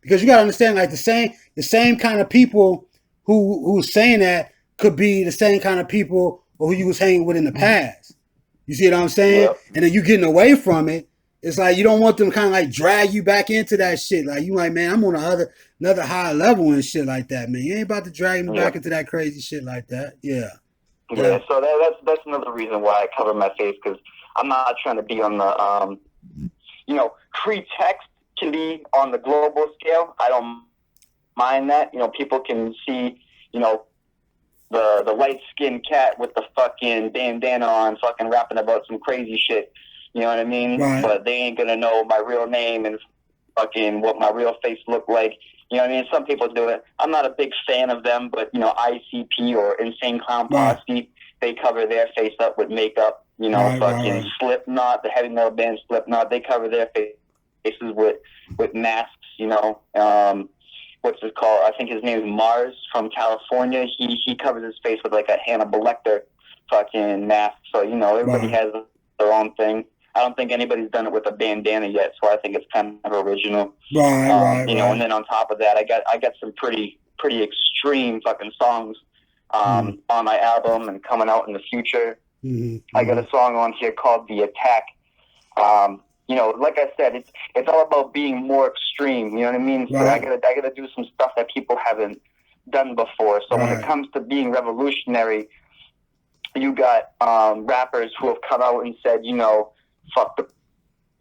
C: because you got to understand, like the same kind of people who's saying that could be the same kind of people who you was hanging with in the past. You see what I'm saying? Yep. And then you getting away from it. It's like you don't want them to kind of like drag you back into that shit. Like you like, man, I'm on another high level and shit like that, man. You ain't about to drag me back into that crazy shit like that. Yeah.
D: So that's another reason why I cover my face, because I'm not trying to be on the you know, free text can be on the global scale. I don't mind that. You know, people can see, you know, the light-skinned cat with the fucking bandana on fucking rapping about some crazy shit. You know what I mean?
C: Right.
D: But they ain't gonna know my real name and fucking what my real face looked like. You know what I mean? Some people do it. I'm not a big fan of them, but, you know, ICP or Insane Clown Posse, they cover their face up with makeup. You know, Slipknot, the heavy metal band Slipknot, they cover their faces with masks, you know. What's it called? I think his name is Mars from California. He covers his face with like a Hannibal Lecter fucking mask. So, you know, everybody has their own thing. I don't think anybody's done it with a bandana yet, so I think it's kind of original. You know, and then on top of that, I got some pretty extreme fucking songs on my album and coming out in the future. I got a song on here called The Attack. You know, like I said, it's all about being more extreme. You know what I mean? So I gotta do some stuff that people haven't done before. So when it comes to being revolutionary, you got rappers who have come out and said, you know, fuck the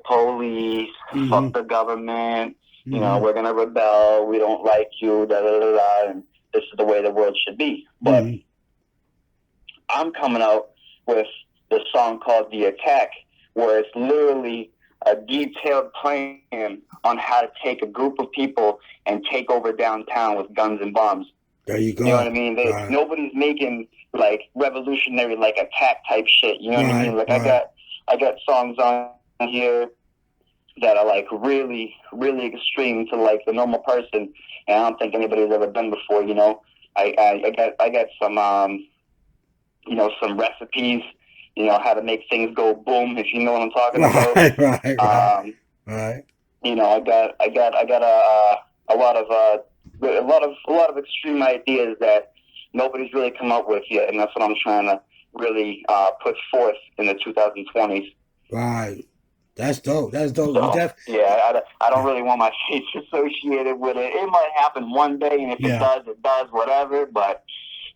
D: police, fuck the government. You know, we're gonna rebel. We don't like you. Da da da da. And this is the way the world should be. But I'm coming out with the song called The Attack, where it's literally a detailed plan on how to take a group of people and take over downtown with guns and bombs.
C: There you go.
D: You know what I mean? Nobody's making like revolutionary, like attack type shit. You know what I mean? Like I got songs on here that are like really, really extreme to like the normal person, and I don't think anybody's ever done before. You know, I got some you know, some recipes, you know, how to make things go boom, if you know what I'm talking about.
C: Right. Right.
D: You know, I got a lot of extreme ideas that nobody's really come up with yet, and that's what I'm trying to really put forth in the 2020s.
C: Right. That's dope. That's dope.
D: So, yeah, I don't really want my face associated with it. It might happen one day, and if it does, whatever. But,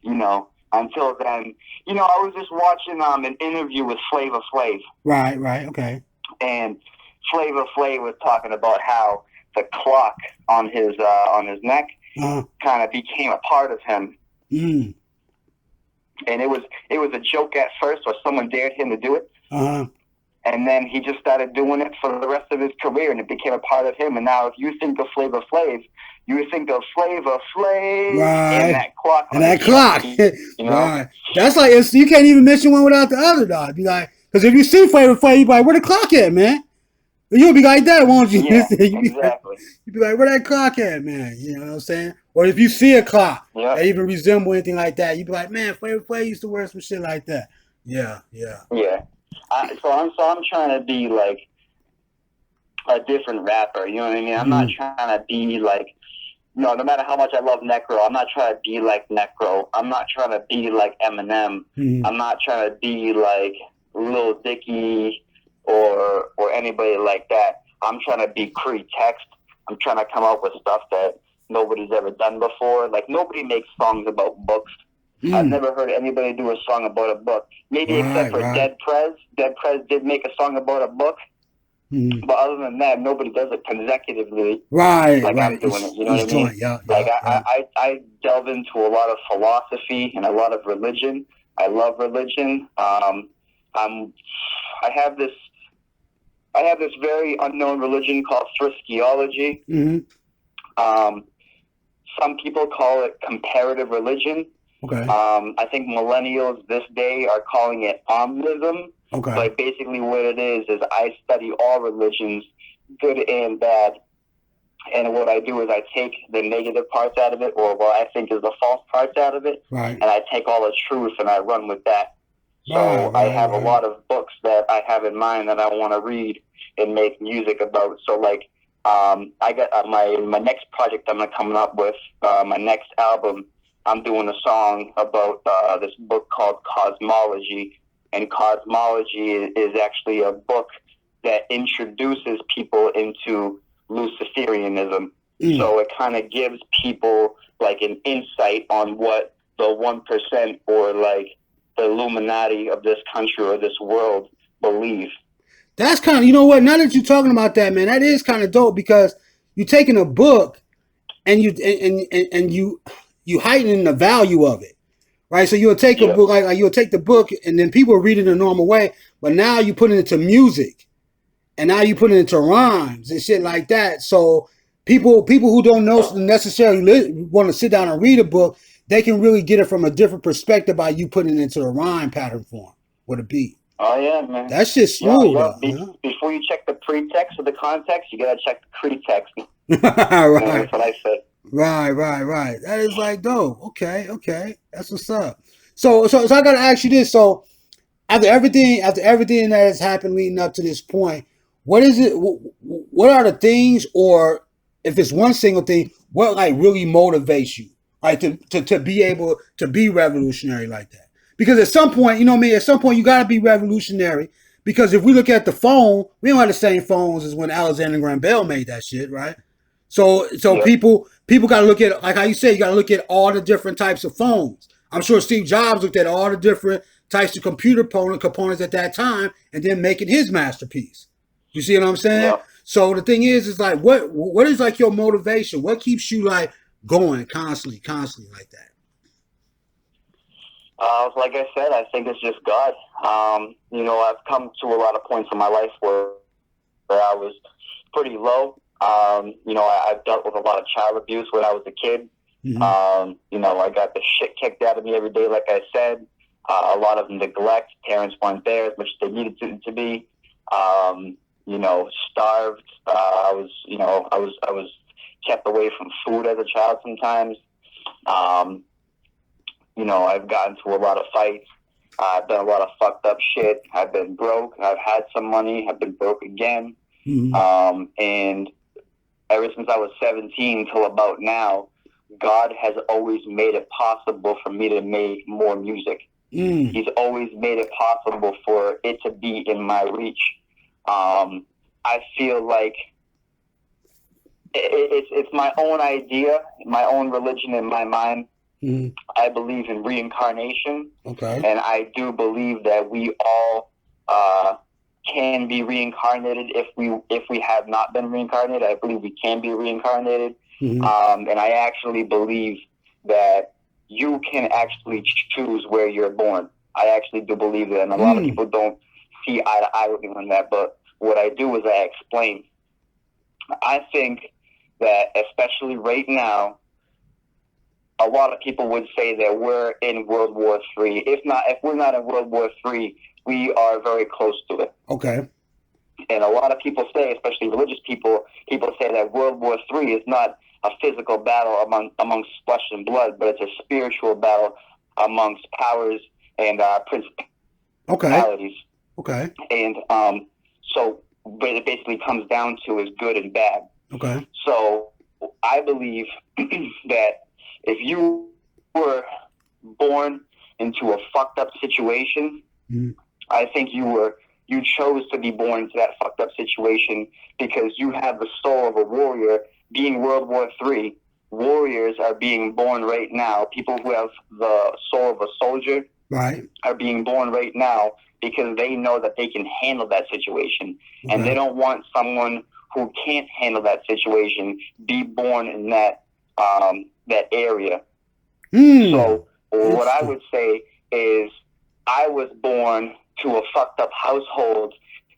D: you know, until then, you know, I was just watching an interview with Flavor Flav.
C: Right. Okay.
D: And Flavor Flav was talking about how the clock on his neck kind of became a part of him.
C: Mm.
D: And it was a joke at first, or someone dared him to do it. And then he just started doing it for the rest of his career, and it became a part of him. And now if you think of Flavor Flav, you think of Flavor Flav and that clock.
C: And that clock. You know? Right. That's like, you can't even mention one without the other, dog. Be like, because if you see Flavor Flav, you be like, where the clock at, man? You'll be like that, won't you?
D: Yeah, exactly.
C: You'll be like, where that clock at, man? You know what I'm saying? Or if you see a clock that even resemble anything like that, you'd be like, man, Flavor Flav used to wear some shit like that. Yeah.
D: So I'm trying to be like a different rapper. You know what I mean? I'm not trying to be like, no matter how much I love Necro, I'm not trying to be like Necro. I'm not trying to be like Eminem. I'm not trying to be like Lil Dicky or anybody like that. I'm trying to be Text. I'm trying to come up with stuff that nobody's ever done before. Like, nobody makes songs about books. I've never heard anybody do a song about a book. Maybe except for Dead Prez. Dead Prez did make a song about a book. But other than that, nobody does it consecutively. I'm doing it. You know what I mean? I delve into a lot of philosophy and a lot of religion. I love religion. I have this very unknown religion called Thriskiology. Some people call it comparative religion.
C: Okay.
D: I think millennials this day are calling it omnism.
C: Okay.
D: But basically what it is I study all religions, good and bad. And what I do is I take the negative parts out of it, or what I think is the false parts out of it, and I take all the truth and I run with that. So I have a lot of books that I have in mind that I want to read and make music about. So like, I got my next project I'm coming up with, my next album. I'm doing a song about this book called Cosmology, and Cosmology is actually a book that introduces people into Luciferianism. So it kind of gives people like an insight on what the 1% or like the Illuminati of this country or this world believe.
C: That's kind of, you know what, now that you're talking about that, man, that is kind of dope, because you're taking a book and you heightening the value of it, right? So you'll take a book, like you'll take the book and then people read it in a normal way, but now you put it into music, and now you put it into rhymes and shit like that. So people who don't know necessarily want to sit down and read a book, they can really get it from a different perspective by you putting it into a rhyme pattern form with a beat.
D: Oh yeah, man.
C: That shit's smooth.
D: Before you check the pretext or the context, you gotta check the pretext.
C: Right.
D: That's what I said.
C: Right. That is like dope. Okay. That's what's up. So I gotta ask you this. So after everything that has happened leading up to this point, what is it? What are the things, or if it's one single thing, what like really motivates you, like to be able to be revolutionary like that? Because at some point, you know what I mean, at some point you gotta be revolutionary. Because if we look at the phone, we don't have the same phones as when Alexander Graham Bell made that shit, right? So people got to look at, like how you say, you got to look at all the different types of phones. I'm sure Steve Jobs looked at all the different types of computer components at that time, and then making his masterpiece. You see what I'm saying?
D: Yeah.
C: So the thing is like, what is like your motivation? What keeps you like going constantly like that?
D: Like I said, I think it's just God. You know, I've come to a lot of points in my life where I was pretty low. You know, I've dealt with a lot of child abuse when I was a kid. You know, I got the shit kicked out of me every day, like I said. A lot of neglect. Parents weren't there as much as they needed to be. starved. I was kept away from food as a child sometimes. I've gotten to a lot of fights. I've done a lot of fucked up shit. I've been broke. I've had some money. I've been broke again. And ever since I was 17 till about now, God has always made it possible for me to make more music. He's always made it possible for it to be in my reach. I feel like it's my own idea, my own religion in my mind. I believe in reincarnation.
C: Okay.
D: And I do believe that we all can be reincarnated if we have not been reincarnated. I believe we can be reincarnated. And I actually believe that you can actually choose where you're born. I actually do believe that. And a lot of people don't see eye to eye with me on that. But what I do is I explain. I think that especially right now, a lot of people would say that we're in World War III. If we're not in World War III, we are very close to it.
C: Okay.
D: And a lot of people say, especially religious people say that World War III is not a physical battle amongst flesh and blood, but it's a spiritual battle amongst powers and principalities.
C: Okay.
D: And so what it basically comes down to is good and bad.
C: Okay.
D: So I believe that if you were born into a fucked up situation, I think you chose to be born into that fucked up situation because you have the soul of a warrior. Being World War III, warriors are being born right now. People who have the soul of a soldier are being born right now because they know that they can handle that situation. Okay. And they don't want someone who can't handle that situation be born in that area. So what I would say is I was born to a fucked up household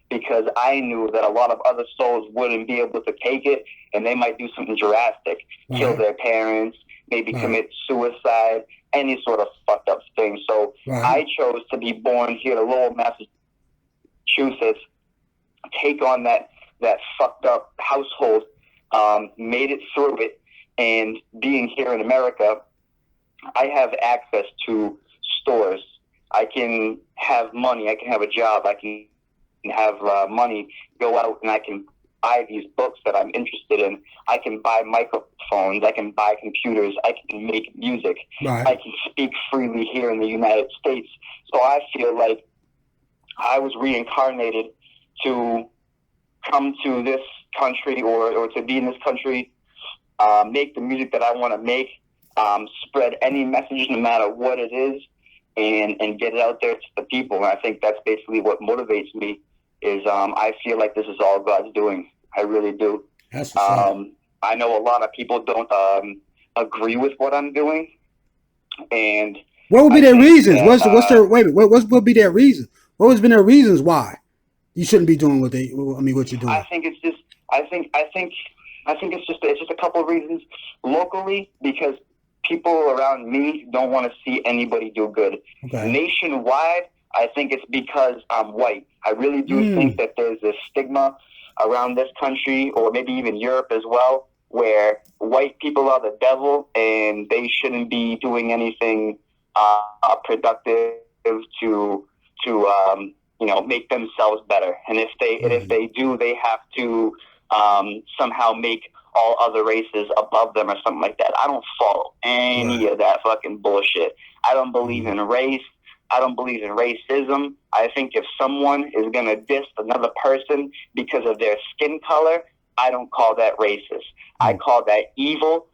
D: because I knew that a lot of other souls wouldn't be able to take it, and they might do something drastic, kill their parents, maybe commit suicide, any sort of fucked up thing. So I chose to be born here to Lowell, Massachusetts, take on that fucked up household, made it through it, and being here in America, I have access to stores. I can have money. I can have a job. I can have money, go out, and I can buy these books that I'm interested in. I can buy microphones. I can buy computers. I can make music. I can speak freely here in the United States. So I feel like I was reincarnated to come to this country or to be in this country, make the music that I want to make, spread any message no matter what it is, and get it out there to the people. And I think that's basically what motivates me is I feel like this is all God's doing. I really do. I know a lot of people don't agree with what I'm doing. And
C: what would be their reasons? What would be their reasons? What has been their reasons why you shouldn't be doing what you're doing?
D: I think it's just a couple of reasons. Locally, because people around me don't want to see anybody do good. Okay. Nationwide, I think it's because I'm white. I really do think that there's this stigma around this country, or maybe even Europe as well, where white people are the devil and they shouldn't be doing anything productive to make themselves better. And if they do, they have to somehow make all other races above them or something like that. I don't follow any of that fucking bullshit. I don't believe in race. I don't believe in racism. I think if someone is going to diss another person because of their skin color, I don't call that racist. I call that evil,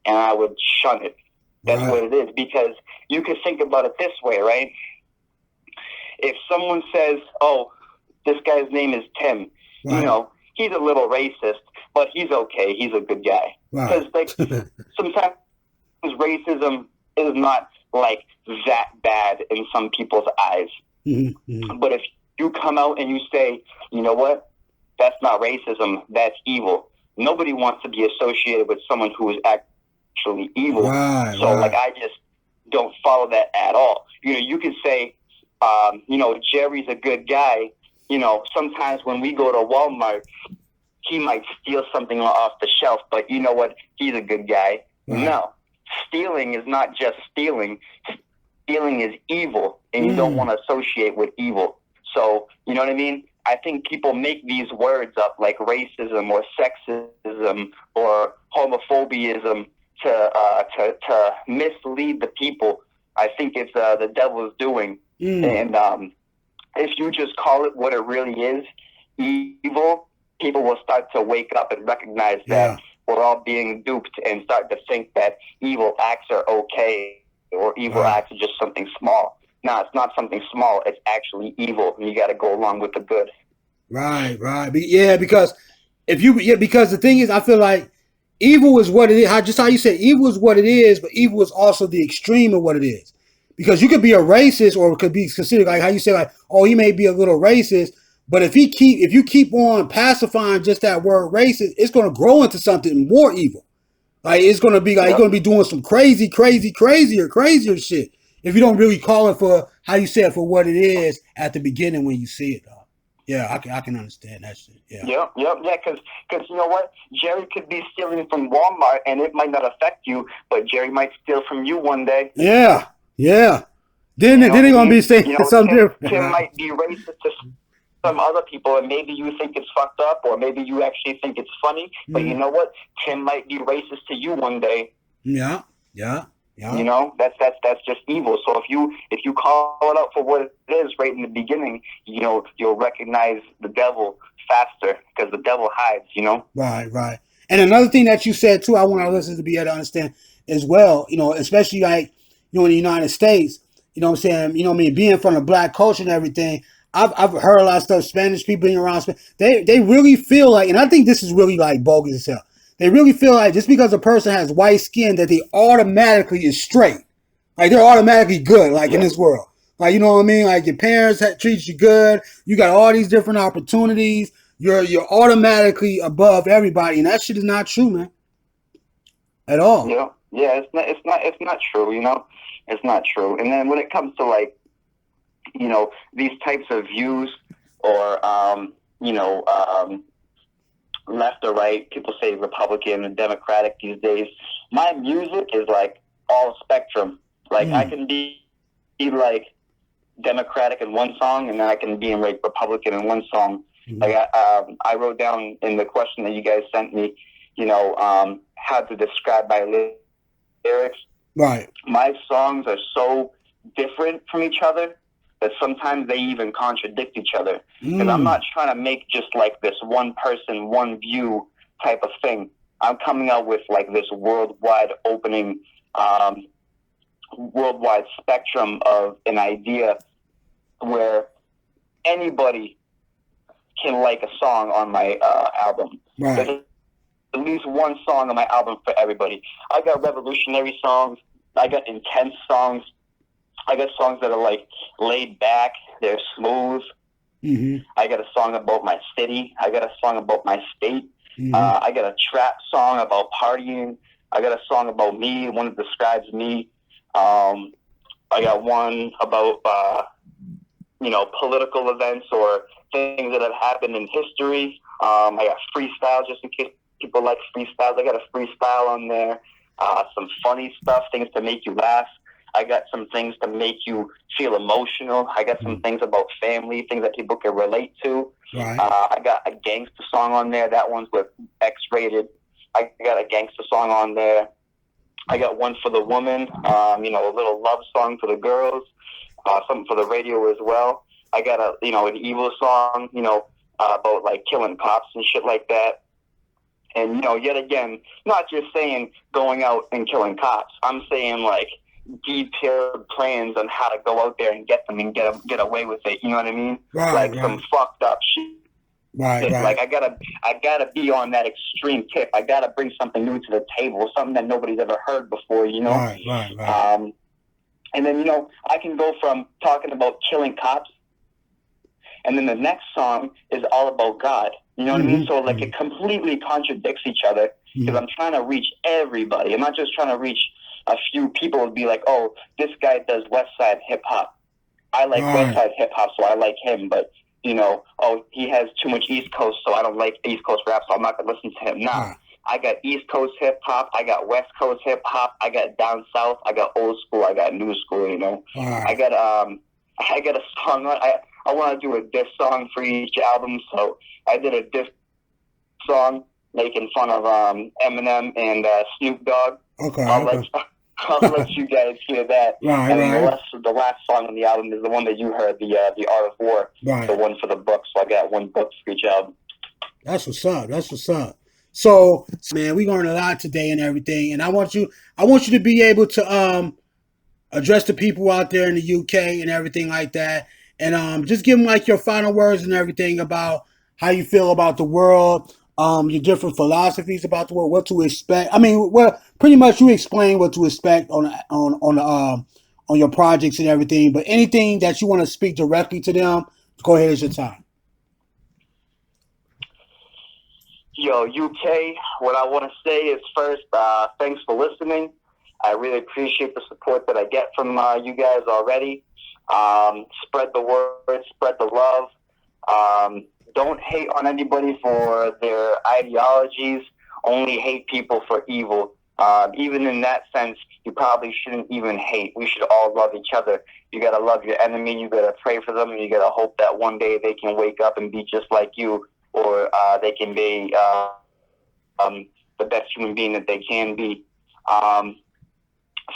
D: and I would shun it. That's what it is, because you could think about it this way, right? If someone says, oh, this guy's name is Tim, he's a little racist, but he's okay. He's a good guy. Because sometimes racism is not like that bad in some people's eyes. But if you come out and you say, you know what, that's not racism, that's evil. Nobody wants to be associated with someone who is actually evil. I just don't follow that at all. You can say, Jerry's a good guy, you know, sometimes when we go to Walmart, he might steal something off the shelf, but you know what? He's a good guy.
C: Right.
D: No, stealing is not just stealing. Stealing is evil, and you don't want to associate with evil. So, you know what I mean? I think people make these words up like racism or sexism or homophobiaism to mislead the people. I think it's the devil's doing. And if you just call it what it really is, evil, people will start to wake up and recognize that we're all being duped and start to think that evil acts are okay or evil acts are just something small. No, it's not something small. It's actually evil, and you got to go along with the good.
C: Right. Yeah, because because the thing is, I feel like evil is what it is. Just how you said, evil is what it is, but evil is also the extreme of what it is. Because you could be a racist, or it could be considered like how you say, like, oh, he may be a little racist, but if you keep on pacifying just that word racist, it's going to grow into something more evil. Like it's going to be like you're going to be doing some crazier shit if you don't really call it for how you said for what it is at the beginning when you see it. Yeah, I can understand that shit. Yeah.
D: Because you know what, Jerry could be stealing from Walmart and it might not affect you, but Jerry might steal from you one day.
C: Yeah. Then they're gonna be saying something different.
D: Tim might be racist to some other people, and maybe you think it's fucked up, or maybe you actually think it's funny. But you know what? Tim might be racist to you one day.
C: Yeah.
D: You know, that's just evil. So if you call it out for what it is right in the beginning, you know, you'll recognize the devil faster because the devil hides. You know.
C: Right. And another thing that you said too, I want our listeners to be able to understand as well. You know, especially like in the United States. You know what I'm saying? You know what I mean? Being from the black culture and everything, I've heard a lot of stuff. Spanish people being around, they really feel like, and I think this is really like bogus as hell. They really feel like just because a person has white skin that they automatically is straight. Like they're automatically good, like in this world. Like, you know what I mean? Like your parents treat you good. You got all these different opportunities. You're automatically above everybody, and that shit is not true, man. At all.
D: Yeah, it's not true. You know, it's not true. And then when it comes to like, you know, these types of views or left or right, people say Republican and Democratic these days. My music is like all spectrum. Like I can be like Democratic in one song, and then I can be like Republican in one song. Like I wrote down in the question that you guys sent me, you know, how to describe my lyrics.
C: Right.
D: My songs are so different from each other that sometimes they even contradict each other. Because I'm not trying to make just like this one person, one view type of thing. I'm coming out with like this worldwide opening, worldwide spectrum of an idea where anybody can like a song on my album.
C: Right.
D: There's at least one song on my album for everybody. I got revolutionary songs. I got intense songs. I got songs that are like laid back. They're smooth. I got a song about my city. I got a song about my state. I got a trap song about partying. I got a song about me, one that describes me. I got one about, political events or things that have happened in history. I got freestyle, just in case people like freestyles. I got a freestyle on there. Some funny stuff, things to make you laugh. I got some things to make you feel emotional. I got some things about family, things that people can relate to.
C: Right.
D: I got a gangster song on there. That one's with X-rated. I got a gangster song on there. I got one for the woman, a little love song for the girls, something for the radio as well. I got an evil song, about like killing cops and shit like that. And, yet again, not just saying going out and killing cops. I'm saying like detailed plans on how to go out there and get them and get away with it. You know what I mean?
C: Right,
D: some fucked up shit.
C: Right.
D: Like I gotta be on that extreme tip. I gotta bring something new to the table, something that nobody's ever heard before.
C: Right.
D: And then I can go from talking about killing cops, and then the next song is all about God. You know what I mean? So like it completely contradicts each other because I'm trying to reach everybody. I'm not just trying to reach a few people and be like, oh, this guy does West Side hip hop. I like West Side hip hop, so I like him. But oh, he has too much East Coast, so I don't like East Coast rap, so I'm not gonna listen to him. Now,
C: Right.
D: I got East Coast hip hop, I got West Coast hip hop, I got down south, I got old school, I got new school.
C: Right.
D: I got a song. I want to do a diss song for each album, so I did a diss song making fun of Eminem and Snoop Dogg.
C: Okay.
D: I'll let you guys hear that.
C: Right,
D: and then
C: right.
D: the last song on the album is the one that you heard, the Art of War,
C: Right.
D: the one for the book. So I got one book for each album.
C: That's what's up. That's what's up. So, man, we learned a lot today and everything, and I want you to be able to address the people out there in the UK and everything like that, and just give them like your final words and everything about how you feel about the world, your different philosophies about the world, what to expect. I mean, well, pretty much you explain what to expect on your projects and everything. But anything that you want to speak directly to them, go ahead. It's your time.
D: Yo, UK, what I want to say is first, thanks for listening. I really appreciate the support that I get from you guys already. Spread the word, spread the love. Don't hate on anybody for their ideologies. Only hate people for evil. Even in that sense, you probably shouldn't even hate. We should all love each other. You got to love your enemy. You got to pray for them. And you got to hope that one day they can wake up and be just like you, or they can be the best human being that they can be.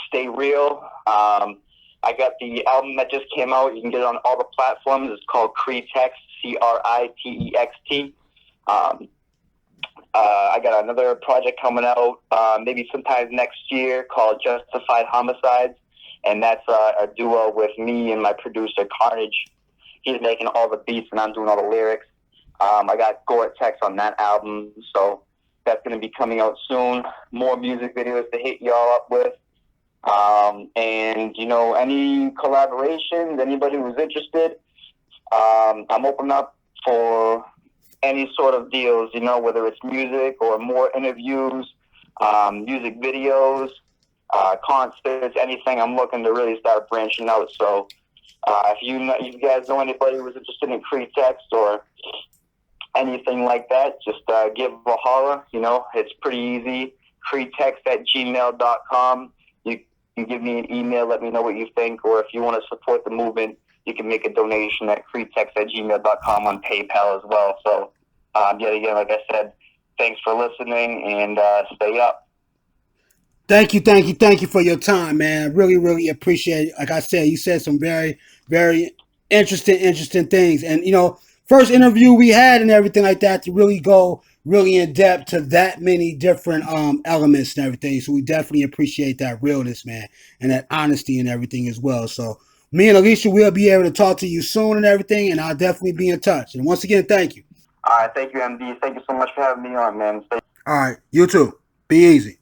D: Stay real. I got the album that just came out. You can get it on all the platforms. It's called CRI Text, CRITEXT. I got another project coming out maybe sometime next year called Justified Homicides, and that's a duo with me and my producer Carnage. He's making all the beats and I'm doing all the lyrics. I got Gore-Tex on that album, so that's going to be coming out soon. More music videos to hit y'all up with. And, any collaborations, anybody who's interested, I'm open up for any sort of deals, whether it's music or more interviews, music videos, concerts, anything. I'm looking to really start branching out. So if you guys know anybody who's interested in free text or anything like that, just give a holler. It's pretty easy. freetext@gmail.com. You can give me an email, let me know what you think, or if you want to support the movement, you can make a donation at freetext@gmail.com on PayPal as well. So, yet again, like I said, thanks for listening, and stay up.
C: Thank you for your time, man. Really, really appreciate it. Like I said, you said some very, very interesting things. And, first interview we had and everything like that to really go really in depth to that many different elements and everything. So we definitely appreciate that realness, man, and that honesty and everything as well. So me and Alicia will be able to talk to you soon and everything, and I'll definitely be in touch. And once again, thank you.
D: All right, thank you, MD. Thank you so much for having me on, man.
C: All right, you too. Be easy.